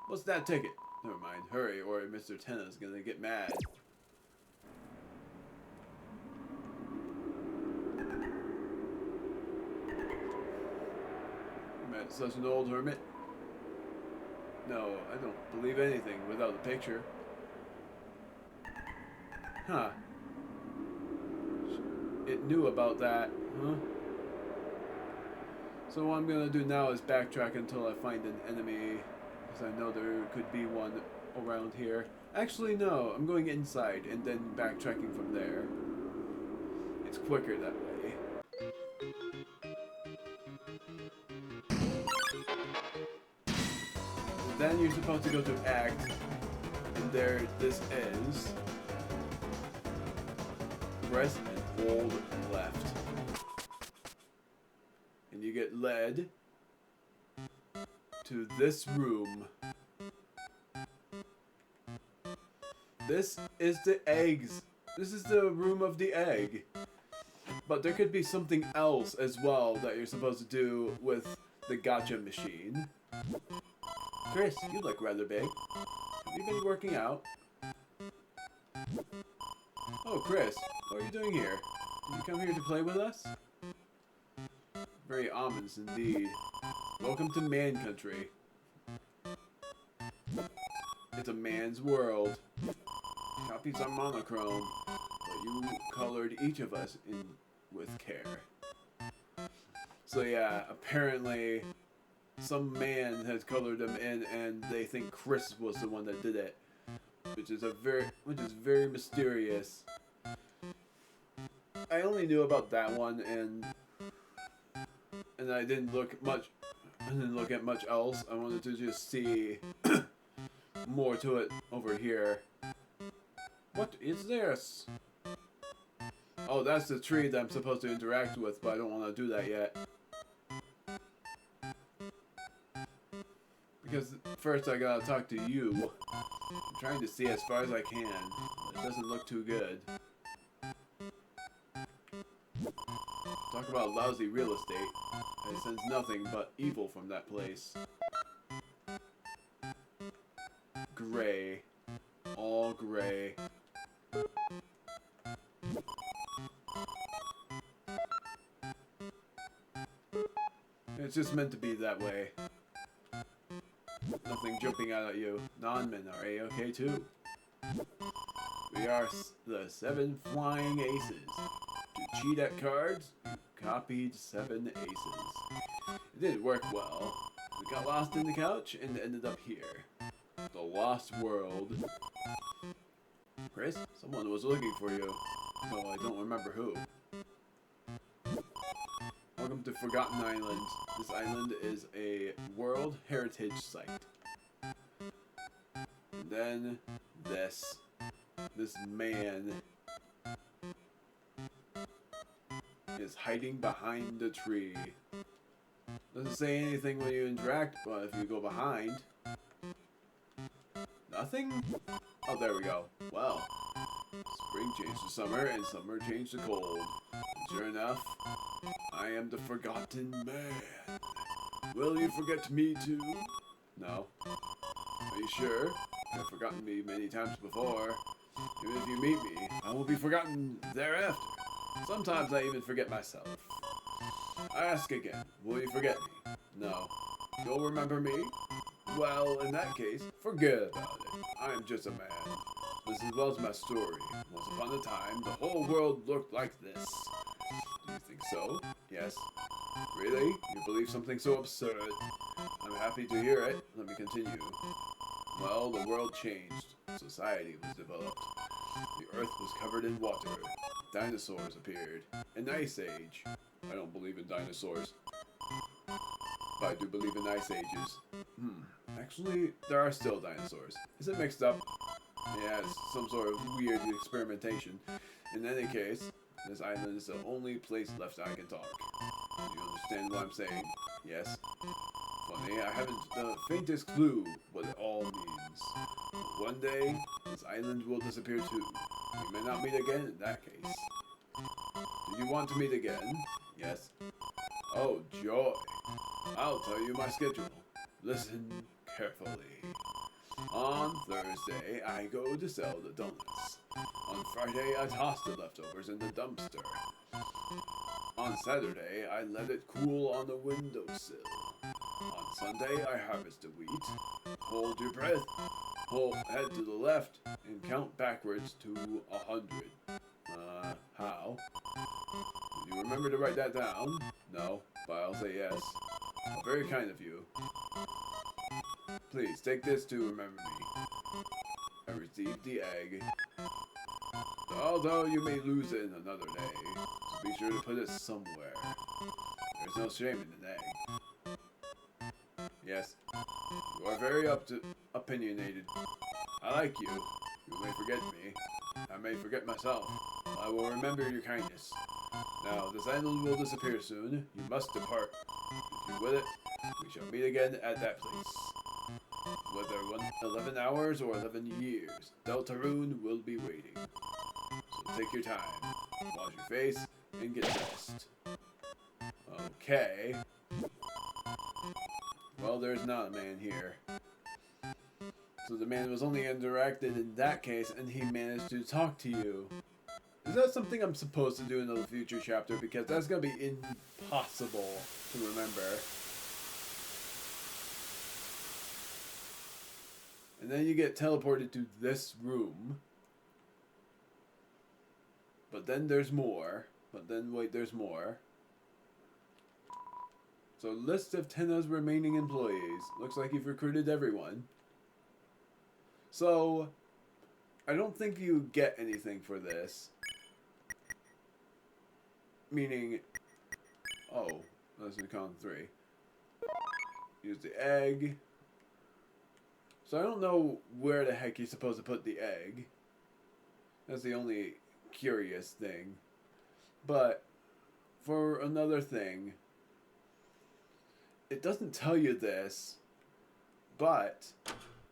What's that ticket? Never mind, hurry, or Mr. Tenna's gonna get mad. Met such an old hermit? No, I don't believe anything without a picture. Huh. It knew about that, huh? So what I'm gonna do now is backtrack until I find an enemy. Because I know there could be one around here. Actually, no. I'm going inside and then backtracking from there. It's quicker that way. Then you're supposed to go to Act. And there this is. Press and hold left. And you get led to this room. This is the eggs. This is the room of the egg. But there could be something else as well that you're supposed to do with the gacha machine. Chris, you look rather big. Have you been working out? Oh, Chris, what are you doing here? Did you come here to play with us? Very ominous indeed. Welcome to Man Country. It's a man's world. Copies are monochrome, but you colored each of us in with care. So yeah, apparently some man has colored them in, and they think Chris was the one that did it, which is very mysterious. I only knew about that one, and I didn't look at much else. I wanted to just see more to it over here. What is this? Oh, that's the tree that I'm supposed to interact with, but I don't want to do that yet. Because first I gotta talk to you. I'm trying to see as far as I can. It doesn't look too good. Talk about lousy real estate. I sense nothing but evil from that place. Gray. All gray. It's just meant to be that way. Nothing jumping out at you. Non-men are A-okay too. We are the 7 flying aces. To cheat at cards, you copied 7 aces. It didn't work well. We got lost in the couch and ended up here. The Lost World. Chris, someone was looking for you. Though I don't remember who. Welcome to Forgotten Island. This island is a World Heritage Site. And then this man is hiding behind the tree. Doesn't say anything when you interact, but if you go behind... Nothing? Oh, there we go. Well, spring changed to summer, and summer changed to cold. And sure enough, I am the forgotten man. Will you forget me too? No. Are you sure? You've forgotten me many times before. Even if you meet me, I will be forgotten thereafter. Sometimes I even forget myself. I ask again, will you forget me? No. You'll remember me? Well, in that case, forget about it. I am just a man. Listen well to my story. Once upon a time, the whole world looked like this. Do you think so? Yes. Really? You believe something so absurd? I'm happy to hear it. Let me continue. Well, the world changed. Society was developed. The earth was covered in water. Dinosaurs appeared. An ice age. I don't believe in dinosaurs. But I do believe in ice ages. Actually, there are still dinosaurs. Is it mixed up? Yeah, it's some sort of weird experimentation. In any case, this island is the only place left I can talk. Do you understand what I'm saying? Yes. Funny, I haven't the faintest clue what it all means. But one day, this island will disappear too. We may not meet again in that case. Do you want to meet again? Yes. Oh, joy. I'll tell you my schedule. Listen carefully. On Thursday, I go to sell the donuts. On Friday, I toss the leftovers in the dumpster. On Saturday, I let it cool on the windowsill. On Sunday, I harvest the wheat. Hold your breath. Head to the left and count backwards to 100. How? Do you remember to write that down? No, but I'll say yes. Oh, very kind of you. Please, take this to remember me. I received the egg. Although you may lose it in another day, so be sure to put it somewhere. There's no shame in an egg. Yes, you are very opinionated. I like you. You may forget me. I may forget myself. I will remember your kindness. Now, this island will disappear soon. You must depart. If you will it, we shall meet again at that place. Whether 11 hours or 11 years, Deltarune will be waiting. So take your time, wash your face, and get dressed. Okay. Well, there's not a man here. So the man was only interacted in that case, and he managed to talk to you. Is that something I'm supposed to do in a future chapter? Because that's going to be impossible to remember. And then you get teleported to this room. But then there's more. But then, wait, there's more. So, list of Tenna's remaining employees. Looks like you've recruited everyone. So, I don't think you get anything for this. Meaning, oh, let's count 3. Use the egg. So I don't know where the heck you're supposed to put the egg. That's the only curious thing. But, for another thing, it doesn't tell you this, but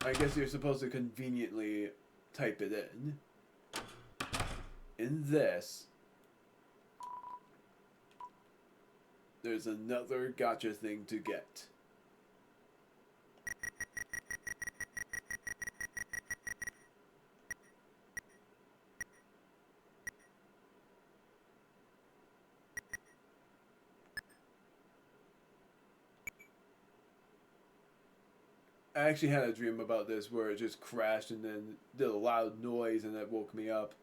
I guess you're supposed to conveniently type it in. In this, there's another gotcha thing to get. I actually had a dream about this where it just crashed and then did a loud noise and it woke me up.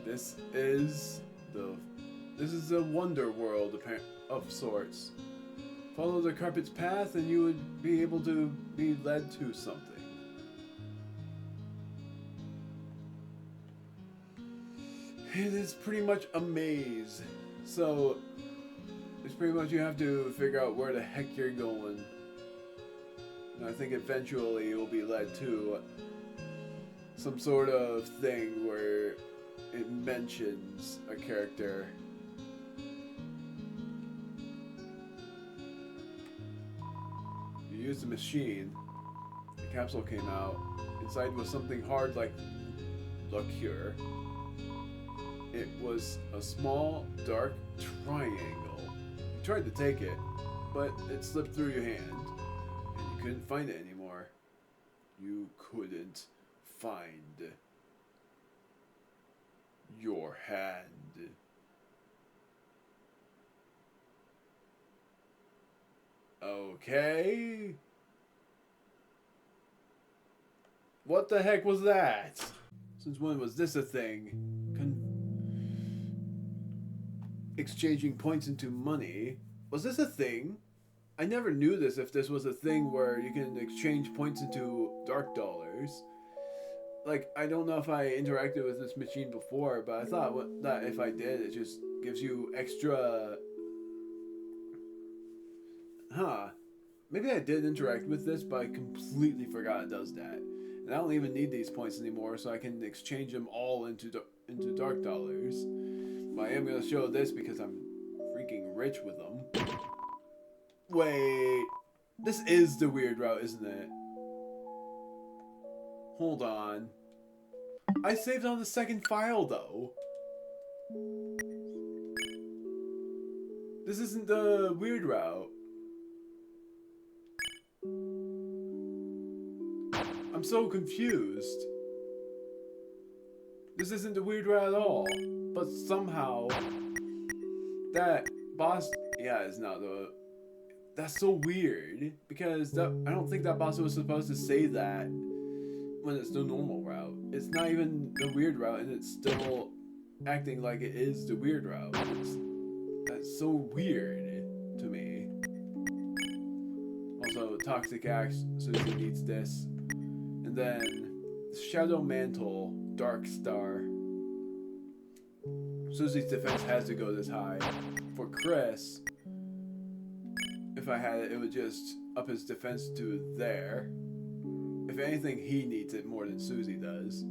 This is a wonder world of sorts. Follow the carpet's path and you would be able to be led to something. It is pretty much a maze. So it's pretty much you have to figure out where the heck you're going. And I think eventually you'll be led to some sort of thing where it mentions a character. You use the machine. The capsule came out. Inside was something hard like lacquer. It was a small, dark triangle. You tried to take it, but it slipped through your hand, and you couldn't find it anymore. You couldn't find your hand. Okay. What the heck was that? Since when was this a thing? Exchanging points into money. Was this a thing? I never knew this if this was a thing where you can exchange points into dark dollars. Like, I don't know if I interacted with this machine before, but I thought that if I did, it just gives you extra... Huh. Maybe I did interact with this, but I completely forgot it does that. And I don't even need these points anymore, so I can exchange them all into dark dollars. But I am going to show this because I'm freaking rich with them. Wait. This is the weird route, isn't it? Hold on. I saved on the second file, though. This isn't the weird route. I'm so confused. This isn't the weird route at all. But somehow, that boss... Yeah, it's not the... That's so weird. Because I don't think that boss was supposed to say that when it's the normal route. It's not even the weird route, and it's still acting like it is the weird route. That's so weird to me. Also, Toxic Axe, Susie needs this. And then, Shadow Mantle, Dark Star. Susie's defense has to go this high. For Chris, if I had it, it would just up his defense to there. If anything, he needs it more than Susie does.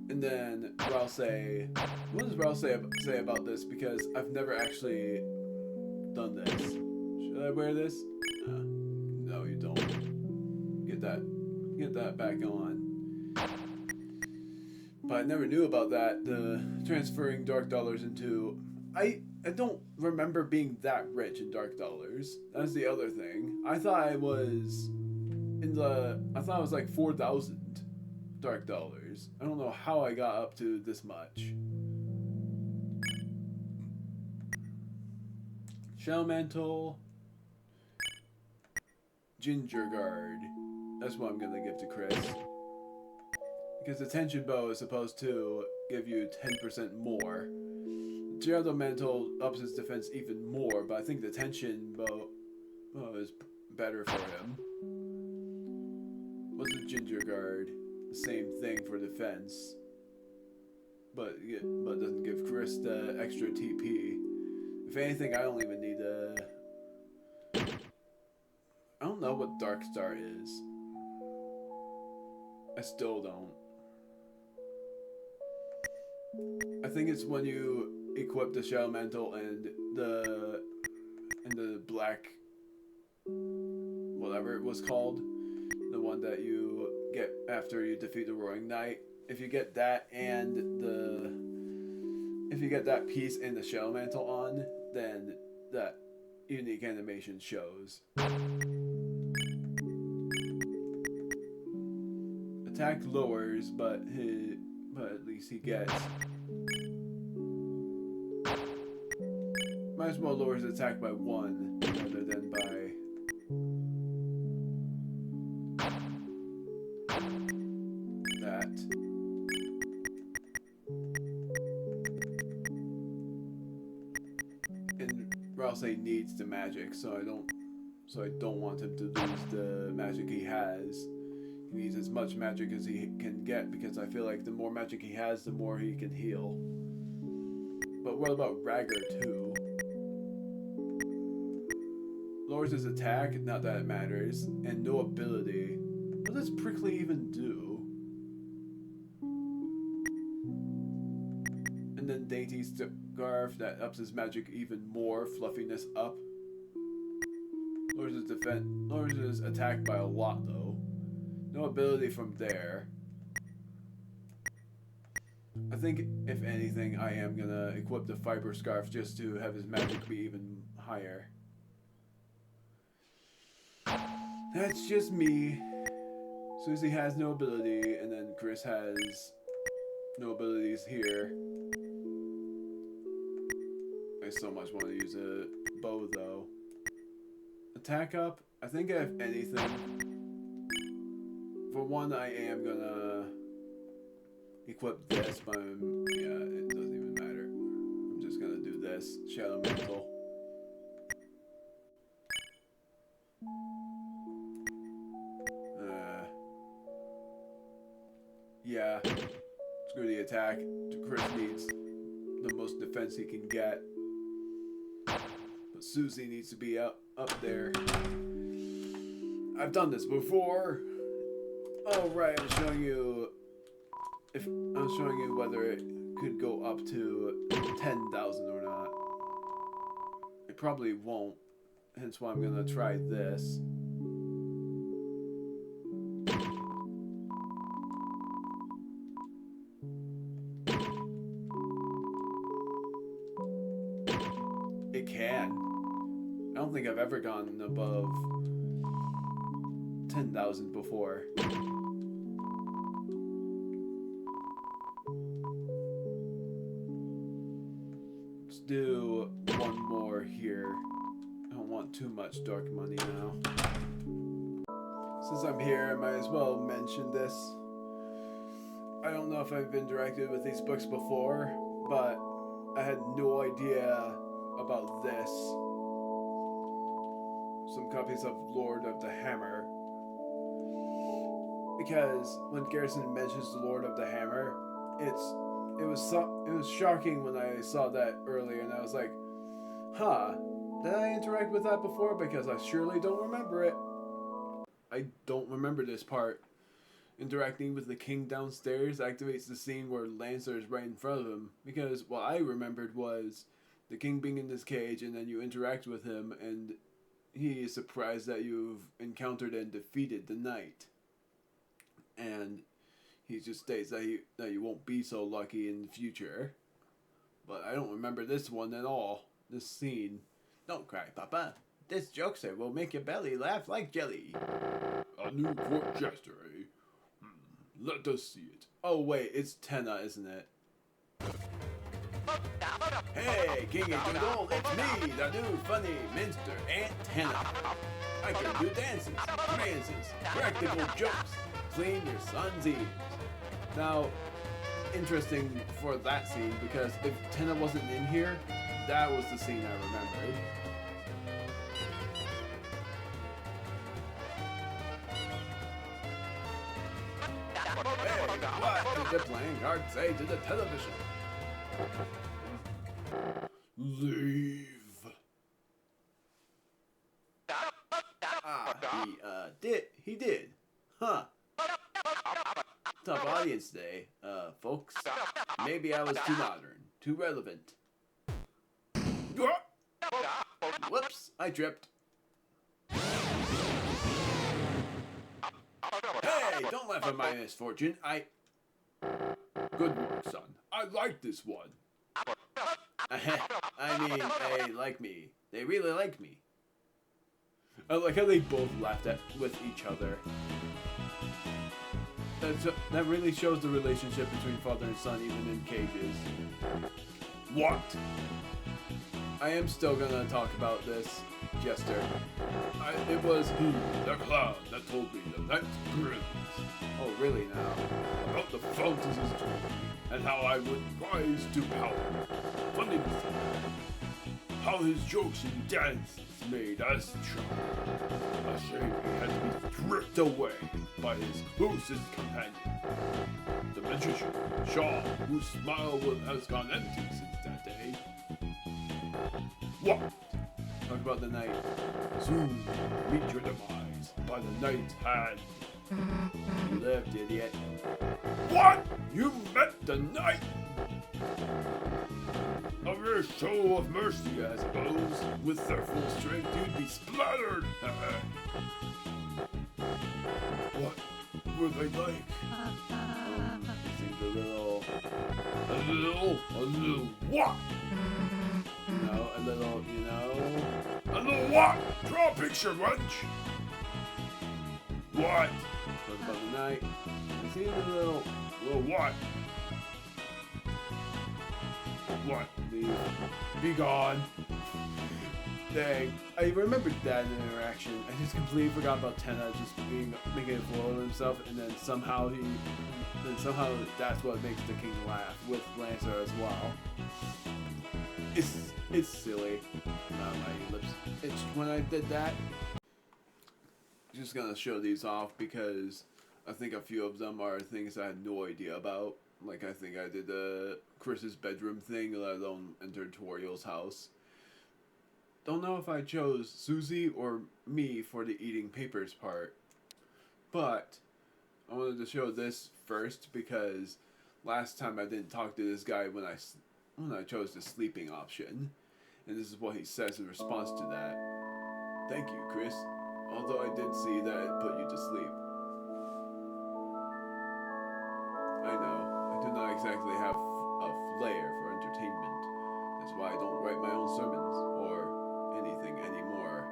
And then Ralph say, what does Ralph say about this? Because I've never actually done this. Should I wear this? No, you don't. Get that back on. But I never knew about that. The transferring dark dollars into. I don't remember being that rich in dark dollars. That's the other thing. I thought I was like 4,000 dark dollars. I don't know how I got up to this much. Shell Mantle. Ginger Guard. That's what I'm gonna give to Chris. Because the Tension Bow is supposed to give you 10% more. Shadow Mantle ups his defense even more, but I think the Tension Bow is better for him. What's the Ginger Guard? The same thing for defense. But doesn't give Chris the extra TP. If anything, I don't even need a... I don't know what Dark Star is. I still don't. I think it's when you equip the Shadow Mantle and the black, whatever it was called, the one that you get after you defeat the Roaring Knight. If you get that and if you get that piece and the Shadow Mantle on, then that unique animation shows. Attack lowers, but at least he gets. Might as well lower his attack by 1 rather than by that. And Rousey needs the magic, so I don't want him to lose the magic he has. He needs as much magic as he can get, because I feel like the more magic he has, the more he can heal. But what about Ragger 2? Lowers his attack, not that it matters, and no ability. What does Prickly even do? And then Dainty Scarf that ups his magic even more, fluffiness up. Lowers his defense, lowers his attack by a lot though. No ability from there. I think, if anything, I am gonna equip the Fiber Scarf just to have his magic be even higher. That's just me. Susie has no ability, and then Chris has no abilities here. I so much want to use a bow, though. Attack up. I think if anything, for one, I am gonna equip this, but yeah, it doesn't even matter. I'm just gonna do this. Shadow Mantle. Yeah. Screw the attack. Chris needs the most defense he can get. But Susie needs to be up there. I've done this before. Oh right, I'm showing you whether it could go up to 10,000 or not. It probably won't. Hence why I'm gonna try this. It can. I don't think I've ever gone above 10,000 before. Let's do one more here. I don't want too much dark money now. Since I'm here, I might as well mention this. I don't know if I've interacted with these books before, but I had no idea about this. Some copies of Lord of the Hammer. Because when Garrison mentions the Lord of the Hammer, it was shocking when I saw that earlier, and I was like, huh, did I interact with that before? Because I surely don't remember it. I don't remember this part. Interacting with the king downstairs activates the scene where Lancer is right in front of him. Because what I remembered was the king being in this cage, and then you interact with him, and he is surprised that you've encountered and defeated the knight. And he just states that you won't be so lucky in the future. But I don't remember this one at all. This scene. Don't cry, Papa. This jokester will make your belly laugh like jelly. A new court jester, eh? Let us see it. Oh wait, it's Tenna, isn't it? Hey, King and Doodle, it's me, the new funny minster, Aunt Tenna. I can do dances, trances, practical jokes, clean your son's ears. Now, interesting for that scene, because if Tenna wasn't in here, that was the scene I remembered. Hey, what did the playing card say to the television? Leave. He did. Huh. Tough audience today, folks. Maybe I was too modern, too relevant. Whoops, I tripped. Hey, don't laugh at my misfortune. Good work, son. I like this one. I mean, they like me. They really like me. I like how they both laughed with each other. That really shows the relationship between father and son, even in cages. What? I am still gonna talk about this jester. It was he, the clown, that told me the night's brilliance. Oh, really now? About the fountains and how I would rise to power. Funny to think. How his jokes and dances made us trouble. A shame he had to be stripped away by his closest companion, the magician, Shaw, whose smile has gone empty since that day. What? Talk about the night. Soon meet your demise by the night's hand. You lived, idiot. What? You met the night? A rare show of mercy, I suppose. With their full strength, you'd be splattered. What were they like? Seemed a little, A little what? a little, A little what? Draw a picture, wench. What? talk about the night. It seemed a little, What? What? leave. Be gone. Dang, I remembered that interaction. I just completely forgot about Tenna just making a fool of himself, and then somehow that's what makes the king laugh with Lancer as well. It's silly. My lips itched when I did that. Just gonna show these off because I think a few of them are things I had no idea about. Like I think I did the Chris's bedroom thing, let alone enter Toriel's house. Don't know if I chose Susie or me for the eating papers part, but I wanted to show this first because last time I didn't talk to this guy when I chose the sleeping option, and this is what he says in response to that. Thank you, Chris. Although I did see that it put you to sleep. I know, I do not exactly have a flair for entertainment. That's why I don't write my own sermons or anything anymore.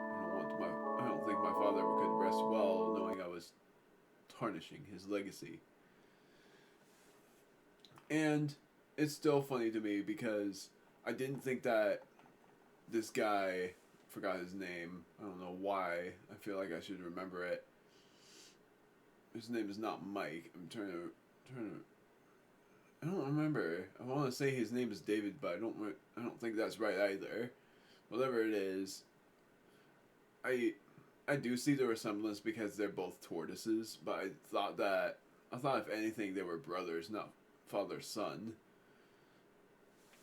I don't think my father could rest well knowing I was tarnishing his legacy. And it's still funny to me because I didn't think that this guy, forgot his name, I don't know why, I feel like I should remember it. His name is not Mike. I'm trying to I don't remember. I want to say his name is David, but I don't think that's right either. Whatever it is, I do see the resemblance because they're both tortoises, but I thought if anything they were brothers, not father-son.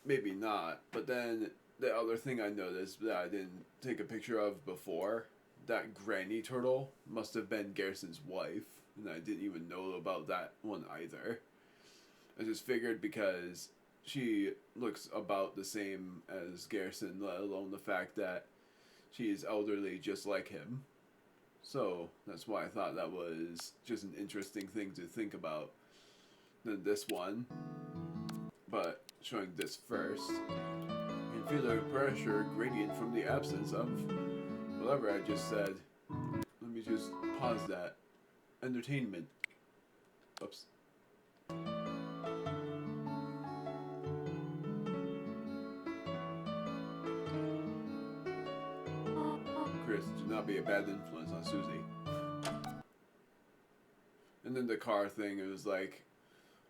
Maybe not, but then the other thing I noticed that I didn't take a picture of before, that granny turtle must have been Garrison's wife, and I didn't even know about that one either. I just figured because she looks about the same as Garrison, let alone the fact that she is elderly just like him. So that's why I thought that was just an interesting thing to think about than this one. But showing this first, you feel the pressure gradient from the absence of whatever I just said. Let me just pause that. Entertainment. Oops. Chris, do not be a bad influence on Susie. And then the car thing, it was like,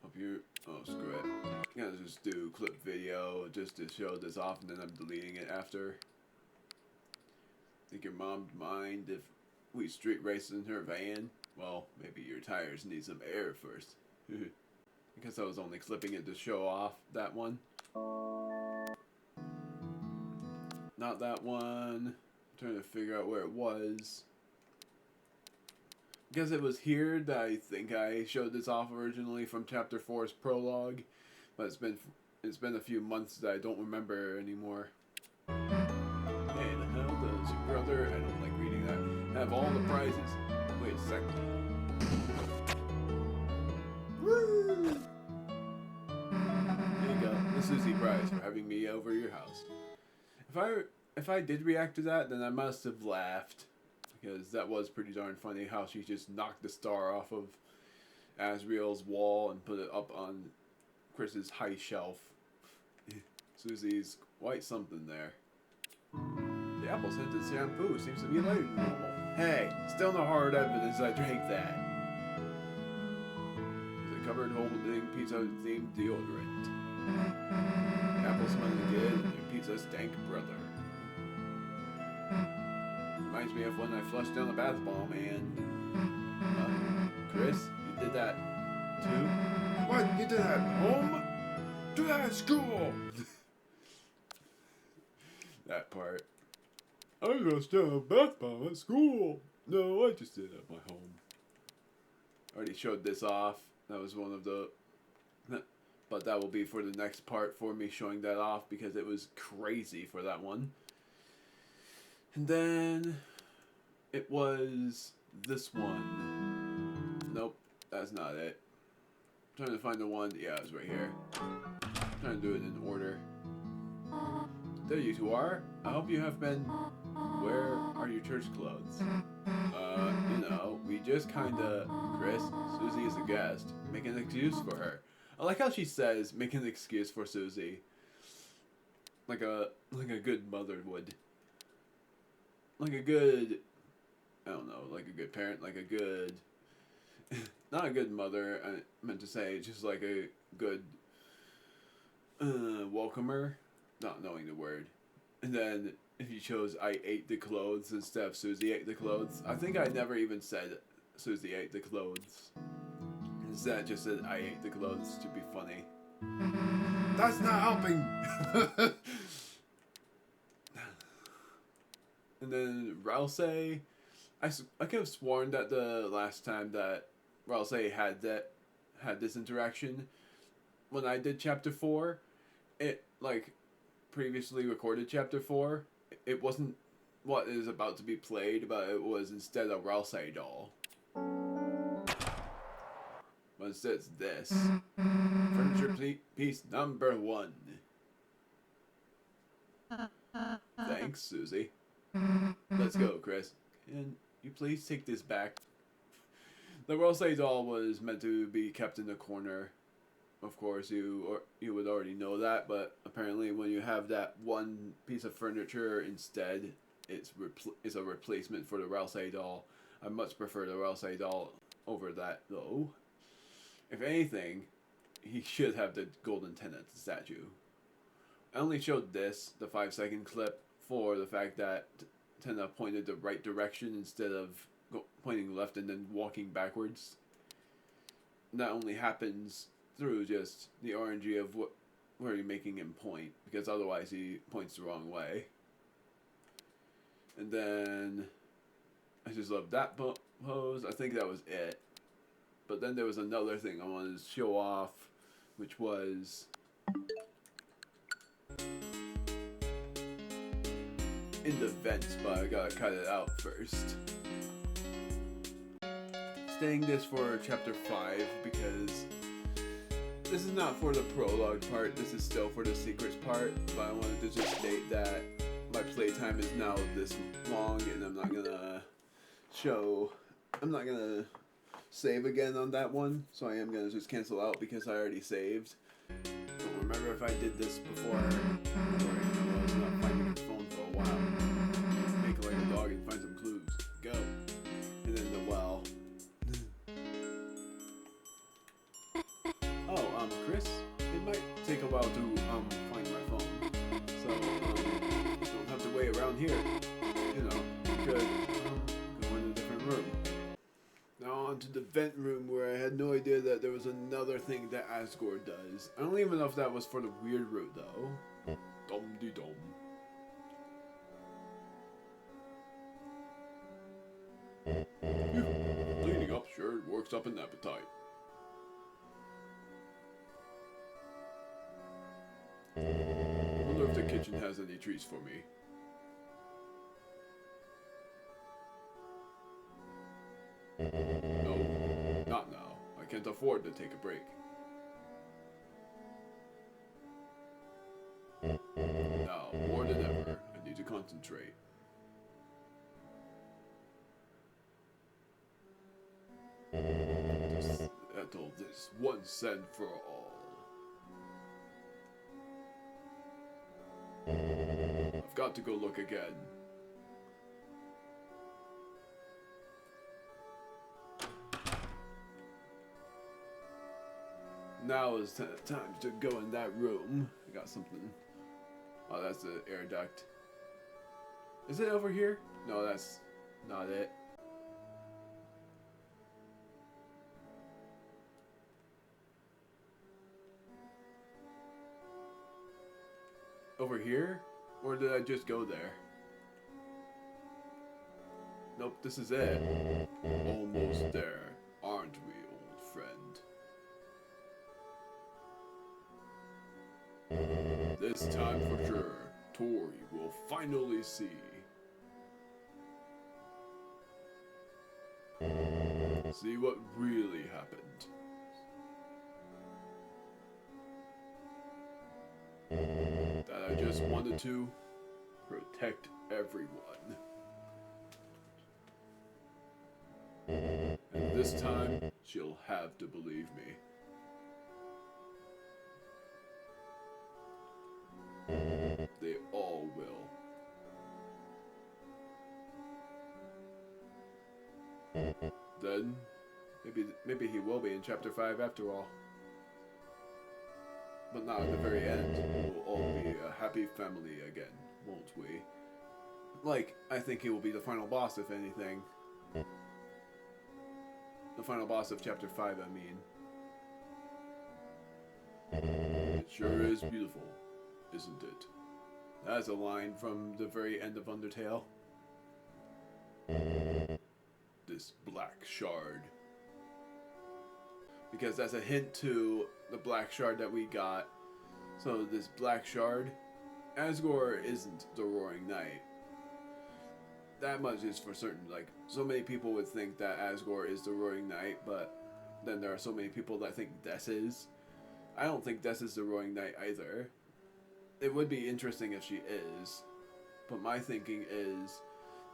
hope you, oh screw it. I'm gonna just do clip video just to show this off and then I'm deleting it after. Think your mom'd mind if we street race in her van? Well, maybe your tires need some air first. I guess I was only clipping it to show off that one. Not that one. I'm trying to figure out where it was. I guess it was here that I think I showed this off originally from Chapter 4's prologue. But it's been a few months that I don't remember anymore. Hey, the hell does your brother, I don't like reading that, have all the prizes? Wait a second. Woo! There you go, the Susie prize for having me over your house. If I did react to that, then I must have laughed. Because that was pretty darn funny how she just knocked the star off of Asriel's wall and put it up on Chris's high shelf. Susie's quite something there. The apple scented shampoo seems to be lighter than normal. Hey, still no hard evidence I drank that. There's a cupboard holding pizza-themed deodorant. The apple smelling good and your pizza stank brother. Reminds me of when I flushed down the bath bomb and... Chris, you did that too? What? You did that at home? Do that at school! That part. I just did a bath bomb at school. No, I just did it at my home. I already showed this off. That was one of the... But that will be for the next part for me showing that off because it was crazy for that one. And then it was this one. Nope, that's not it. I'm trying to find the one. Yeah, it's right here. I'm trying to do it in order. There you two are. I hope you have been. Where are your church clothes? You know, we just kinda... Chris, Susie is a guest. Make an excuse for her. I like how she says, make an excuse for Susie. Like a good mother would. Like a good... I don't know, like a good parent, like a good... Not a good mother, I meant to say, just like a good... welcomer. Not knowing the word. And then, if you chose I ate the clothes instead of Susie ate the clothes. I think I never even said Susie ate the clothes. Instead, I just said I ate the clothes to be funny. That's not helping! And then Rousey, I could have sworn that the last time that Rousey had this interaction, when I did chapter 4, it, like, previously recorded chapter 4, it wasn't what is about to be played, but it was instead a Rousey doll. But instead it's this. Furniture piece number 1. Thanks, Susie. Let's go, Chris. Can you please take this back? The Rousey doll was meant to be kept in the corner. Of course, you would already know that, but apparently when you have that one piece of furniture instead, it's a replacement for the Rousey doll. I much prefer the Rousey doll over that, though. If anything, he should have the golden tenet statue. I only showed this, the 5-second clip, for the fact that Tenna pointed the right direction instead of pointing left and then walking backwards. And that only happens through just the RNG of where you're making him point, because otherwise he points the wrong way. And then I just love that pose. I think that was it. But then there was another thing I wanted to show off, which was in the vents, but I gotta cut it out first. Staying this for chapter 5 because this is not for the prologue part, this is still for the secrets part, but I wanted to just state that my playtime is now this long and I'm not gonna save again on that one, so I am gonna just cancel out because I already saved. Don't remember if I did this before. I was not finding the phone for a while. Make like a dog and find some clues. Go. And then the well. Oh, Chris, it might take a while to find my phone. So you don't have to wait around here. You know, you could go in a different room. Now on to the vent room where I had no idea that there was another thing that Asgore does. I don't even know if that was for the weird route though. Dum-de-dum. Cleaning up sure works up an appetite. I wonder if the kitchen has any treats for me. No, not now. I can't afford to take a break. Now, more than ever, I need to concentrate. To settle this once and for all. I've got to go look again. Now is time to go in that room. I got something. Oh, that's the air duct. Is it over here? No, that's not it. Over here? Or did I just go there? Nope, this is it. Almost there, aren't we, old friend? This time for sure, Tori will finally see. See what really happened. That I just wanted to protect everyone. And this time, she'll have to believe me. They all will. Then, maybe he will be in Chapter 5 after all. But not at the very end. We'll all be a happy family again, won't we? Like, I think he will be the final boss, if anything. The final boss of Chapter 5, I mean. It sure is beautiful, isn't it? That's a line from the very end of Undertale. This black shard. Because that's a hint to the black shard that we got. So this black shard, Asgore isn't the Roaring Knight. That much is for certain. Like, so many people would think that Asgore is the Roaring Knight, but then there are so many people that think Des is. I don't think Des is the Roaring Knight either. It would be interesting if she is, but my thinking is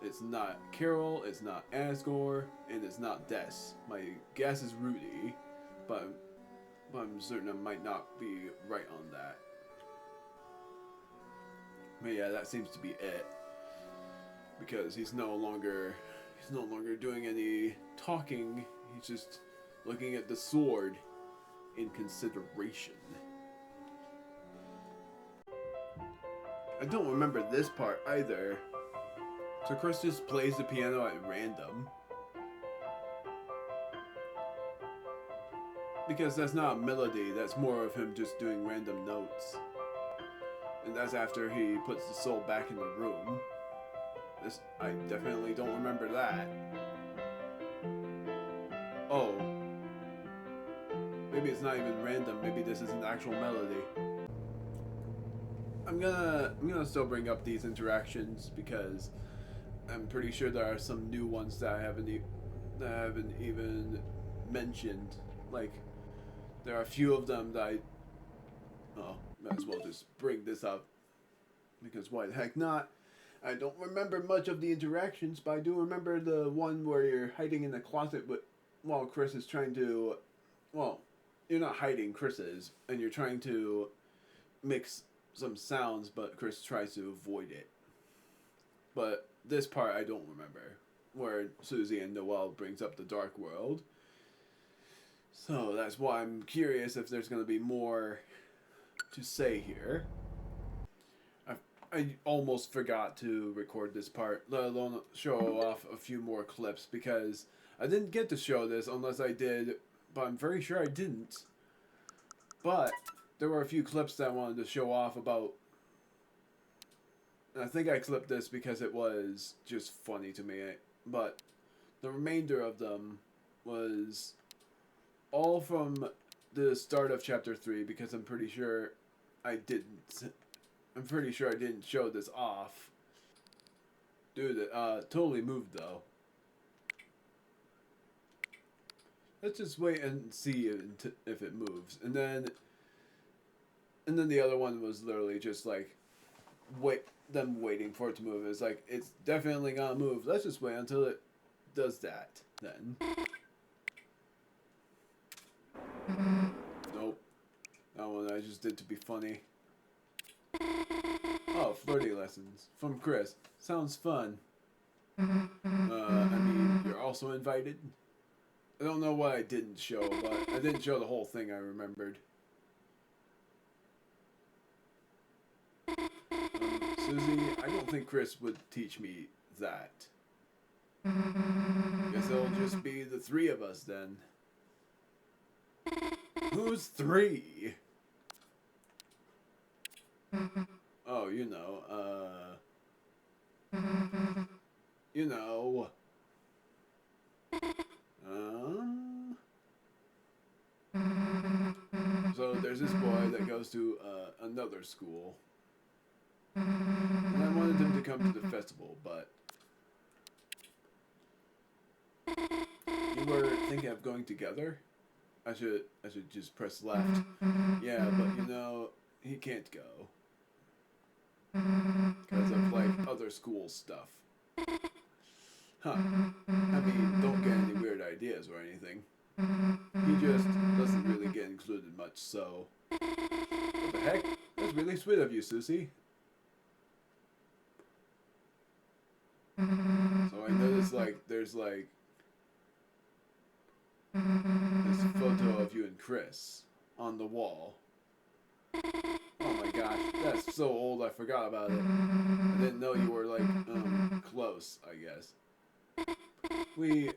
it's not Carol, it's not Asgore, and it's not Des. My guess is Rudy, but I'm certain I might not be right on that. But yeah, that seems to be it. Because he's no longer doing any talking. He's just looking at the sword in consideration. I don't remember this part either. So Chris just plays the piano at random. Because that's not a melody, that's more of him just doing random notes. And that's after he puts the soul back in the room. This, I definitely don't remember that. Oh. Maybe it's not even random, maybe this is an actual melody. I'm gonna still bring up these interactions because I'm pretty sure there are some new ones that I haven't even mentioned. Like, there are a few of them that might as well just bring this up. Because why the heck not? I don't remember much of the interactions, but I do remember the one where you're hiding in the closet while Chris is trying to... Well, you're not hiding, Chris is, and you're trying to mix some sounds, but Chris tries to avoid it. But this part I don't remember, where Susie and Noelle brings up the Dark World. So that's why I'm curious if there's going to be more to say here. I almost forgot to record this part, let alone show off a few more clips, because I didn't get to show this unless I did, but I'm very sure I didn't. But there were a few clips that I wanted to show off about, and I think I clipped this because it was just funny to me, but the remainder of them was all from the start of Chapter 3, because I'm pretty sure I didn't show this off. Dude, it totally moved though. Let's just wait and see if it moves. And then the other one was literally just like them waiting for it to move. It's like, it's definitely gonna move. Let's just wait until it does that then. Nope. That one I just did to be funny. Oh, flirty lessons from Chris. Sounds fun. I mean, you're also invited. I don't know what I didn't show, but I didn't show the whole thing I remembered. Susie, I don't think Chris would teach me that. Guess it'll just be the three of us then. Who's three? Oh, you know, um, so there's this boy that goes to another school, and I wanted him to come to the festival, but you were thinking of going together? I should just press left. Yeah, but he can't go because of like other school stuff. Huh. I mean, don't get any weird ideas or anything. He just doesn't really get included much, so. What the heck? That's really sweet of you, Susie. So I noticed there's this photo of you and Chris on the wall. Oh my gosh, that's so old I forgot about it. I didn't know you were close, I guess. We're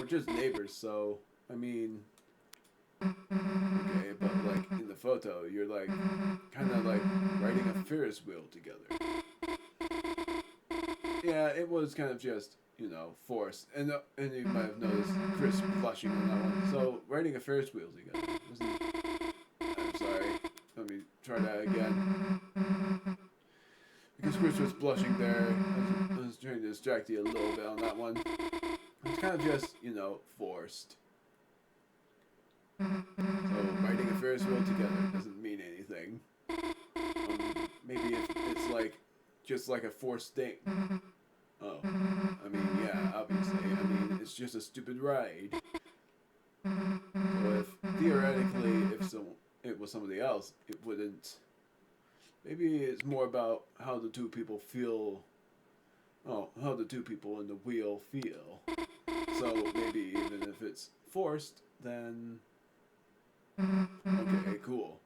just neighbors, so okay, but in the photo you're kinda riding a Ferris wheel together. Yeah, it was kind of just, forced. And you might have noticed Chris blushing on that one. So, riding a Ferris wheel together. I'm sorry. Let me try that again. Because Chris was blushing there. I was trying to distract you a little bit on that one. It's kind of just, forced. So, riding a Ferris wheel together doesn't mean anything. Maybe it's just like a forced thing. Oh, yeah, obviously. It's just a stupid ride. So theoretically, if it was somebody else, it wouldn't. Maybe it's more about how the two people feel. Oh, how the two people in the wheel feel. So maybe even if it's forced, then. Okay, cool.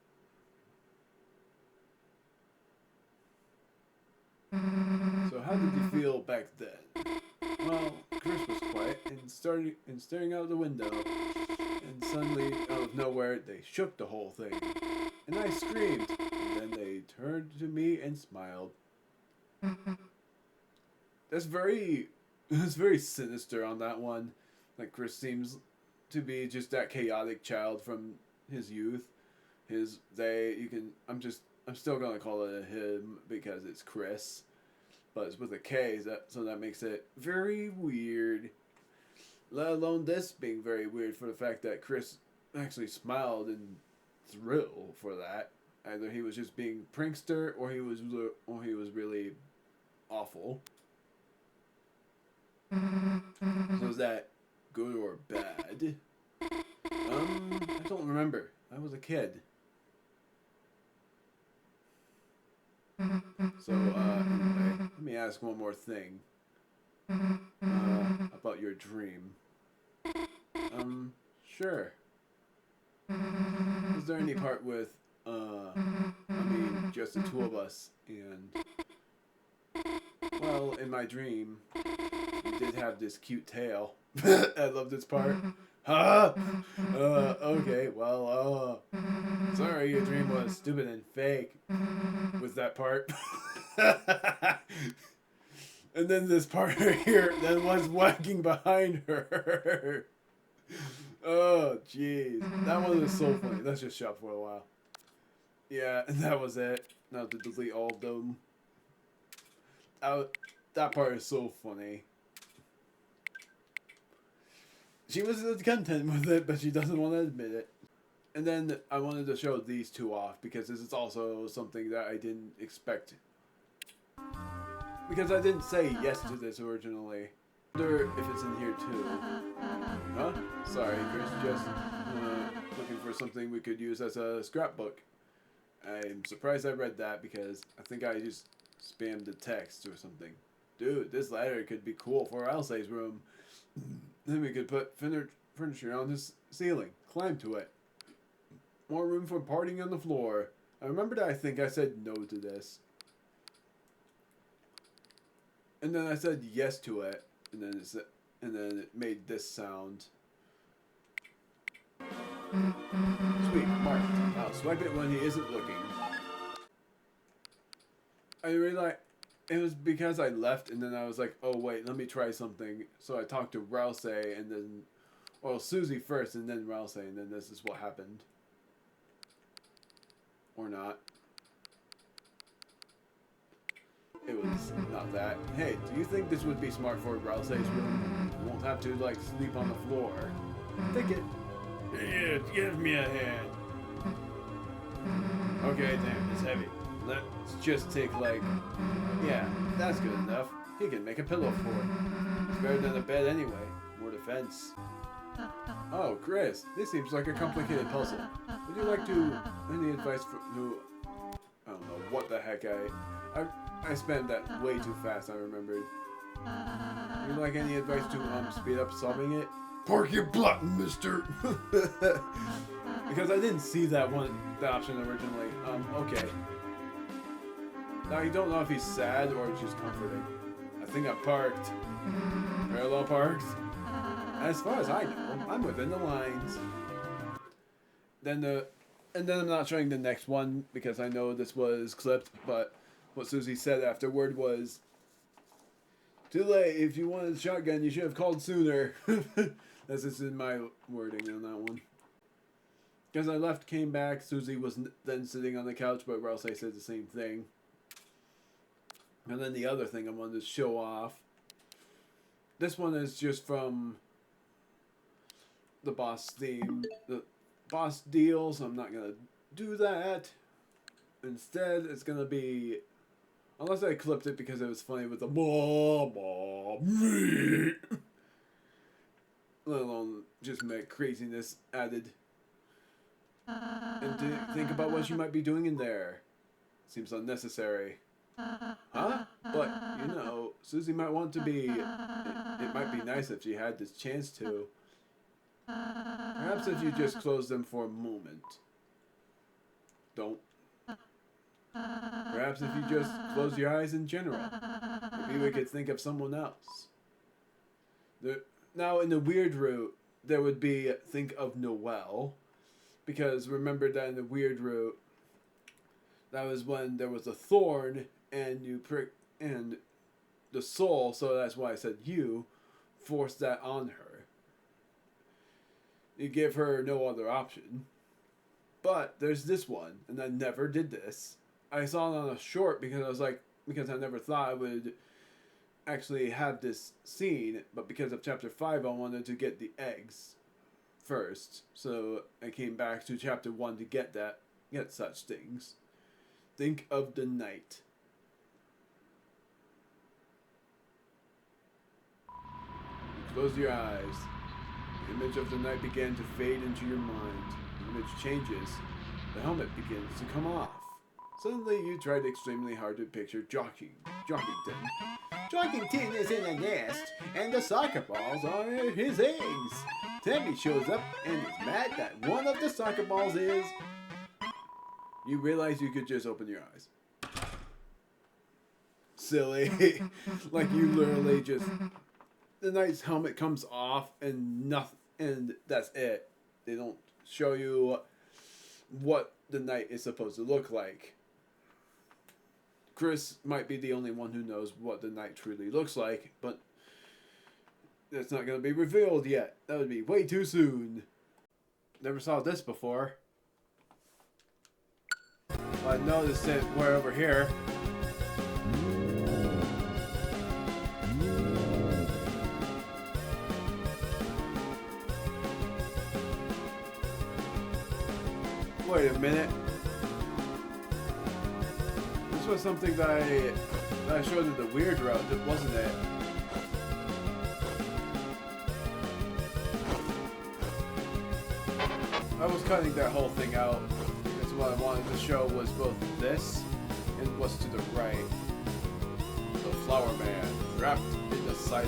So how did you feel back then? Well, Chris was quiet and staring out the window, and suddenly, out of nowhere, they shook the whole thing, and I screamed. And then they turned to me and smiled. That's very sinister on that one. Like Chris seems to be just that chaotic child from his youth. I'm still gonna call it a him because it's Chris, but it's with a K, so that makes it very weird. Let alone this being very weird for the fact that Chris actually smiled in thrill for that. Either he was just being prankster, or he was really awful. So is that good or bad? I don't remember. I was a kid. So, anyway, let me ask one more thing. About your dream. Sure. Was there any part with, just the two of us, and, well, in my dream, you did have this cute tail. I love this part. Huh? Okay, well, sorry your dream was stupid and fake. Was that part? And then this part right here that was wagging behind her. Oh, jeez. That one was so funny. Let's just shop for a while. Yeah, and that was it. Now to delete all of them. That part is so funny. She was content with it, but she doesn't want to admit it. And then I wanted to show these two off because this is also something that I didn't expect. Because I didn't say yes to this originally. I wonder if it's in here too. Huh? Sorry, Chris, just looking for something we could use as a scrapbook. I'm surprised I read that because I think I just spammed the text or something. Dude, this ladder could be cool for Elsie's room. Then we could put furniture on this ceiling. Climb to it. More room for partying on the floor. I remember that I think I said no to this. And then I said yes to it. And then it made this sound. Sweet, marked. I'll swipe it when he isn't looking. I realized it was because I left and then I was like, oh wait, let me try something. So I talked to Rouse and then, well, Susie first and then Rouse, and then this is what happened. Or not. It was not that. Hey, do you think this would be smart for Rouse's room? You won't have to, like, sleep on the floor. Take it. Here, give me a hand. Okay, damn, it's heavy. Let's just take, like... Yeah, that's good enough. He can make a pillow for it. It's better than a bed anyway. More defense. Oh, Chris, this seems like a complicated puzzle. Would you like to... Any advice for... Who... I don't know what the heck I spent that way too fast, I remembered. Would you like any advice to speed up solving it? Park your button, mister. Because I didn't see that option originally. Okay. Now you don't know if he's sad or just comforting. I think I parked. Parallel parks. As far as I know, I'm within the lines. And then I'm not showing the next one because I know this was clipped, but what Susie said afterward was, too late, if you wanted a shotgun, you should have called sooner. That's just in my wording on that one. Because I left, came back, Susie was then sitting on the couch, but Rouse said the same thing. And then the other thing I wanted to show off. This one is just from the boss theme. The boss deals, I'm not going to do that. Instead, it's going to be... Unless I clipped it because it was funny with the mama me. Let alone just make craziness added. And to think about what you might be doing in there. Seems unnecessary. Huh? But, you know, Susie might want to be... It might be nice if she had this chance to. Perhaps if you just close them for a moment. Don't. Perhaps if you just close your eyes in general. Maybe we could think of someone else. Now, in the weird route, there would be think of Noelle. Because remember that in the weird route, that was when there was a thorn and you prick and the soul, so that's why I said you, forced that on her. You give her no other option. But there's this one, and I never did this. I saw it on a short because I was like, because I never thought I would actually have this scene, but because of chapter 5 I wanted to get the eggs first. So I came back to chapter 1 to get such things. Think of the night. You close your eyes. The image of the night began to fade into your mind. The image changes. The helmet begins to come off. Suddenly, you tried extremely hard to picture Jockington. Jockington is in a nest, and the soccer balls are his eggs. Tammy shows up and is mad that one of the soccer balls is... You realize you could just open your eyes. Silly. Like you literally just... The knight's helmet comes off and nothing, and that's it. They don't show you what the knight is supposed to look like. Chris might be the only one who knows what the knight truly looks like, but it's not going to be revealed yet. That would be way too soon. Never saw this before. I noticed it way over here. Wait a minute. This was something that I showed in the weird route, wasn't it? I was cutting that whole thing out because what I wanted to show was both this and what's to the right. The Flower Man wrapped in the silo.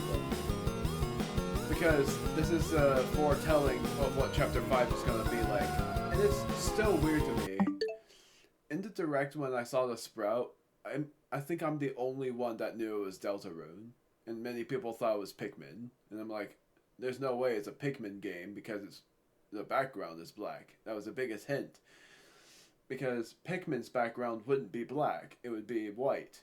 Because this is a foretelling of what chapter 5 is going to be like. And it's still weird to me. In the direct, when I saw the sprout, I think I'm the only one that knew it was Deltarune. And many people thought it was Pikmin. And I'm like, there's no way it's a Pikmin game because the background is black. That was the biggest hint. Because Pikmin's background wouldn't be black, it would be white.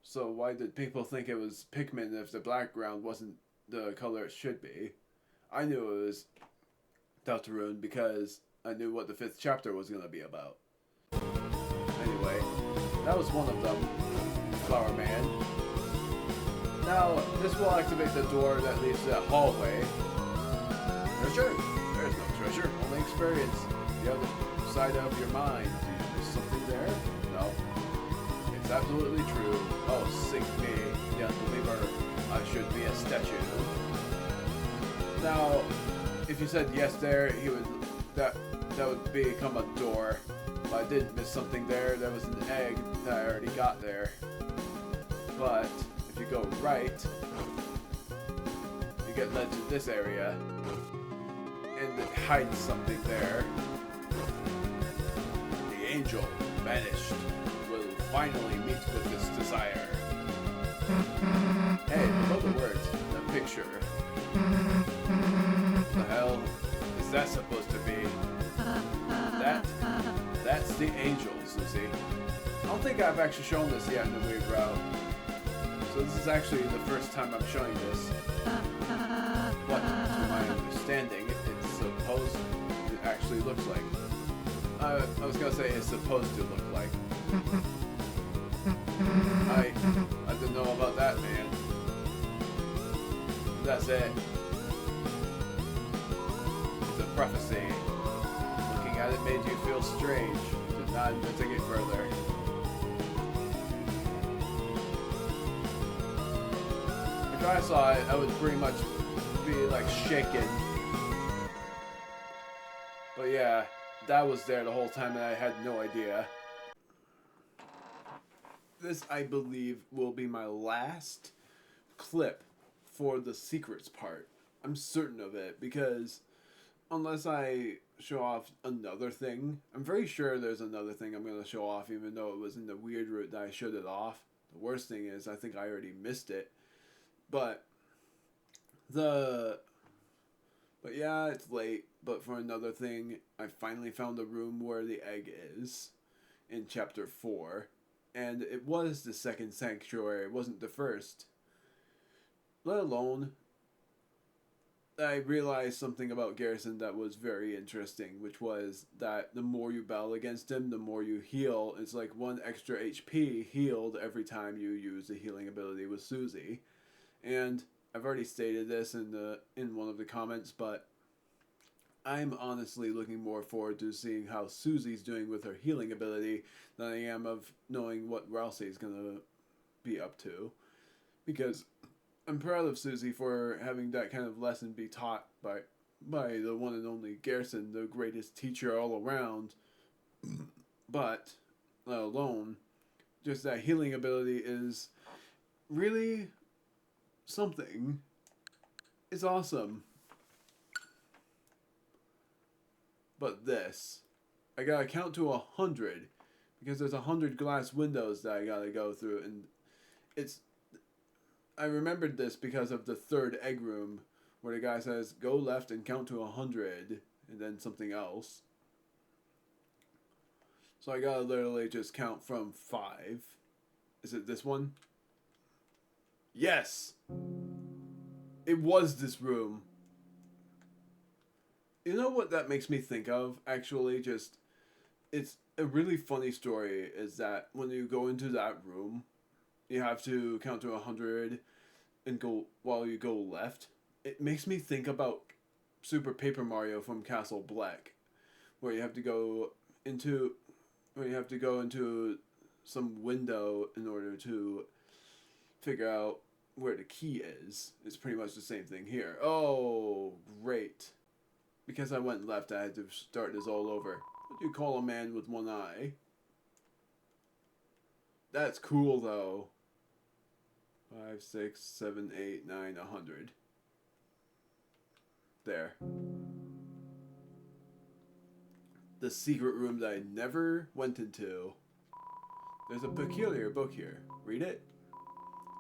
So why did people think it was Pikmin if the background wasn't the color it should be? I knew it was Deltarune because I knew what the 5th chapter was going to be about. Anyway, that was one of them, Flower Man. Now, this will activate the door that leads to that hallway. Treasure? There's no treasure, only experience. The other side of your mind. Is something there? No. It's absolutely true. Oh, sink me, the unbeliever. I should be a statue. Now, if you said yes there, he would that would become a door. But I did miss something there. There was an egg that I already got there. But if you go right, you get led to this area, and it hides something there. The angel vanished. Will finally meet with this desire. Hey, below the words, the picture. The hell is that supposed to be? That's the angel, Susie. I don't think I've actually shown this yet in the weird route. So this is actually the first time I'm showing this. What, to my understanding, it's supposed it actually looks like. I was gonna say it's supposed to look like. I didn't know about that, man. That's it. It's a prophecy. Looking at it made you feel strange. Did not investigate further. If I saw it, I would pretty much be like shaken. But yeah, that was there the whole time and I had no idea. This, I believe, will be my last clip for the secrets part. I'm certain of it because unless I show off another thing, I'm very sure there's another thing I'm going to show off even though it was in the weird route that I showed it off. The worst thing is I think I already missed it. But yeah, it's late. But for another thing, I finally found the room where the egg is in chapter 4. And it was the second sanctuary. It wasn't the first. Let alone, I realized something about Garrison that was very interesting, which was that the more you battle against him, the more you heal. It's like 1 extra HP healed every time you use the healing ability with Susie. And I've already stated this in one of the comments, but I'm honestly looking more forward to seeing how Susie's doing with her healing ability than I am of knowing what Ralsei's going to be up to. Because I'm proud of Susie for having that kind of lesson be taught by the one and only Garrison, the greatest teacher all around. But, let alone, just that healing ability is really something. It's awesome. But this, I gotta count to 100 because there's 100 glass windows that I gotta go through, and I remembered this because of the 3rd egg room where the guy says go left and count to 100 and then something else. So I gotta literally just count from 5. Is it this one? Yes! It was this room. You know what that makes me think of, actually? Just, it's a really funny story, is that when you go into that room, you have to count to 100 and go, while you go left. It makes me think about Super Paper Mario from Castle Black, where you have to go into some window in order to figure out where the key is. It's pretty much the same thing here. Oh, great. Because I went left, I had to start this all over. What do you call a man with 1 eye? That's cool, though. 5, 6, 7, 8, 9, 100. There. The secret room that I never went into. There's a peculiar book here. Read it.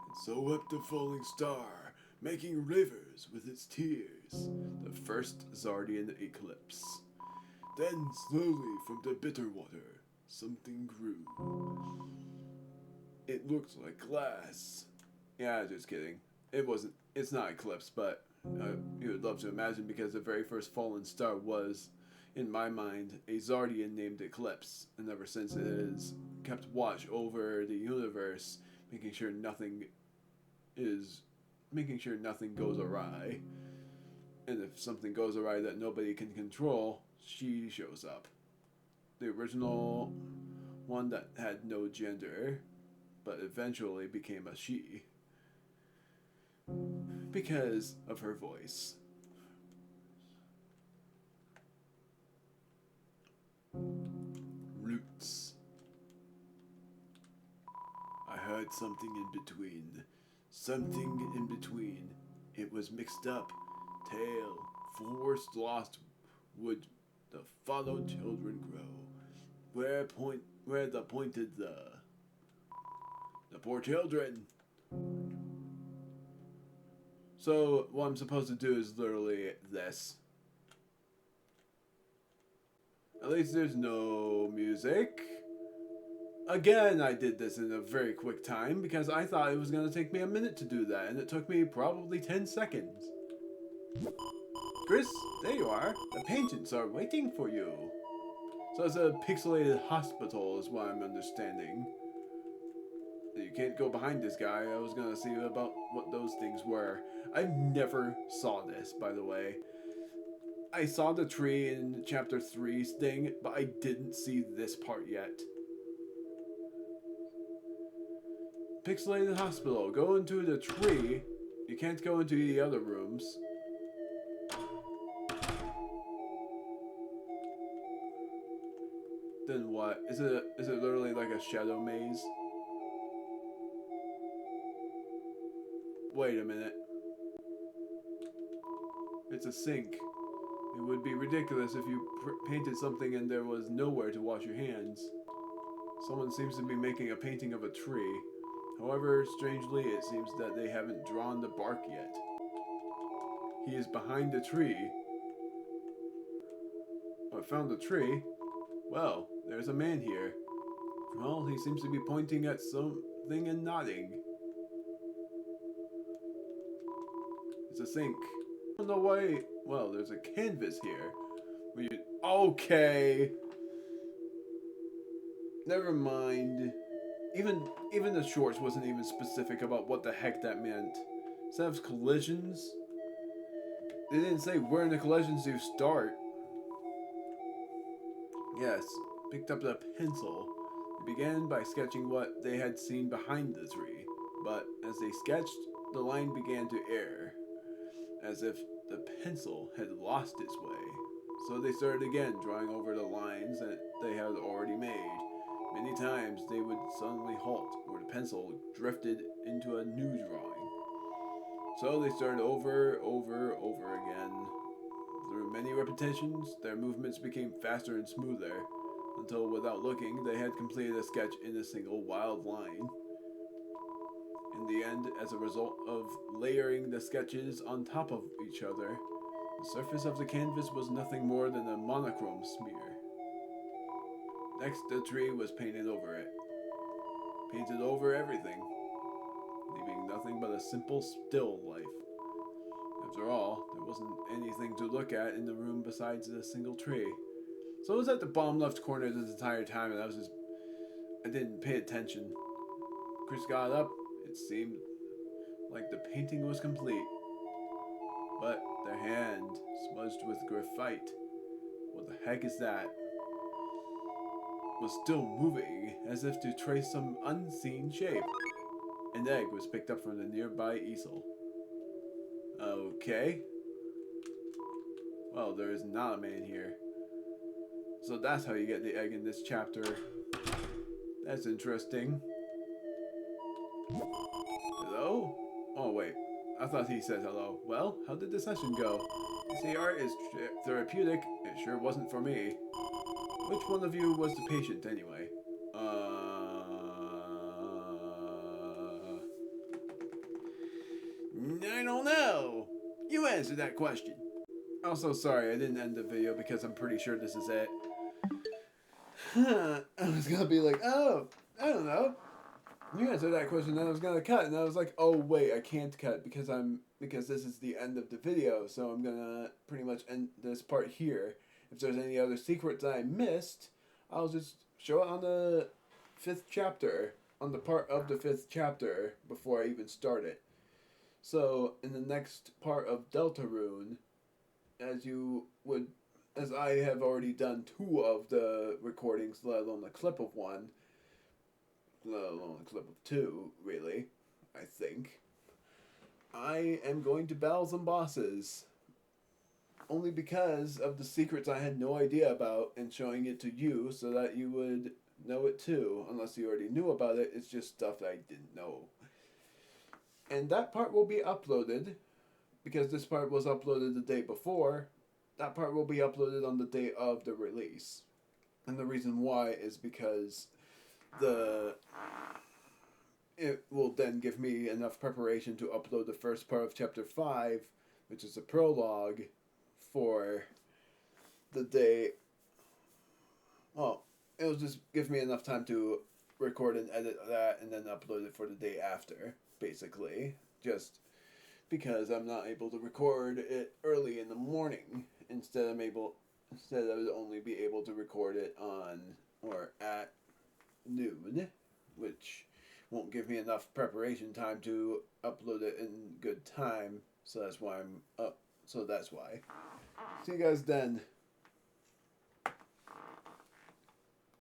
And so wept the falling star, making rivers with its tears. The first Zardian eclipse. Then slowly from the bitter water, something grew. It looked like glass. Yeah, just kidding. It wasn't. It's not Eclipse, but you would love to imagine because the very first fallen star was, in my mind, a Zardian named Eclipse, and ever since it has kept watch over the universe, making sure nothing goes awry. And if something goes awry that nobody can control, she shows up. The original one that had no gender, but eventually became a she because of her voice. Roots. I heard something in between. Something in between. It was mixed up. Tale, forest lost would the fallow children grow. Where the pointed the poor children. So what I'm supposed to do is literally this. At least there's no music. Again, I did this in a very quick time because I thought it was going to take me a minute to do that, and it took me probably 10 seconds. Chris, there you are. The patients are waiting for you. So it's a pixelated hospital is what I'm understanding. You can't go behind this guy. I was going to see about what those things were. I never saw this, by the way. I saw the tree in chapter 3's thing, but I didn't see this part yet. Pixelated hospital. Go into the tree. You can't go into the other rooms. Then what? Is it literally like a shadow maze? Wait a minute. It's a sink. It would be ridiculous if you painted something and there was nowhere to wash your hands. Someone seems to be making a painting of a tree. However, strangely, it seems that they haven't drawn the bark yet. He is behind the tree. I found the tree. Well, there's a man here. Well, he seems to be pointing at something and nodding. It's a sink. I don't know why. Well, there's a canvas here. Okay. Never mind. Even the shorts wasn't even specific about what the heck that meant. Instead of collisions, they didn't say where in the collisions do you start. Yes, picked up the pencil. They began by sketching what they had seen behind the tree, but as they sketched, the line began to err, as if the pencil had lost its way. So they started again, drawing over the lines that they had already made. Many times they would suddenly halt, or the pencil drifted into a new drawing. So they started over again. Through many repetitions, their movements became faster and smoother, until without looking, they had completed a sketch in a single wild line. In the end, as a result of layering the sketches on top of each other, the surface of the canvas was nothing more than a monochrome smear. Next, the tree was painted over it. Painted over everything, leaving nothing but a simple still life. After all, there wasn't anything to look at in the room besides a single tree. So I was at the bottom left corner this entire time, and I didn't pay attention. Chris got up. It seemed like the painting was complete. But their hand, smudged with graphite, what the heck is that? Was still moving, as if to trace some unseen shape. An egg was picked up from the nearby easel. Okay. Well, there is not a man here. So that's how you get the egg in this chapter. That's interesting. Hello? Oh, wait. I thought he said hello. Well, how did the session go? The art is therapeutic. It sure wasn't for me. Which one of you was the patient, anyway? I don't know. You answer that question. Also, sorry, I didn't end the video because I'm pretty sure this is it. I was gonna be like, oh, I don't know. You answered that question, and I was gonna cut, and I was like, oh wait, I can't cut because this is the end of the video, so I'm gonna pretty much end this part here. If there's any other secrets that I missed, I'll just show it on the 5th chapter, on the part of the 5th chapter before I even start it. So in the next part of Deltarune, as I have already done 2 of the recordings, let alone a clip of 1, let alone a clip of 2, really, I think, I am going to battle some bosses. Only because of the secrets I had no idea about and showing it to you so that you would know it too. Unless you already knew about it, it's just stuff that I didn't know. And that part will be uploaded, because this part was uploaded the day before. That part will be uploaded on the day of the release. And the reason why is because it will then give me enough preparation to upload the first part of chapter 5, which is a prologue, for the day. Well, it'll just give me enough time to record and edit that and then upload it for the day after, basically. Just because I'm not able to record it early in the morning. Instead, I would only be able to record it on or at noon, which won't give me enough preparation time to upload it in good time. So that's why I'm up. So that's why. See you guys then.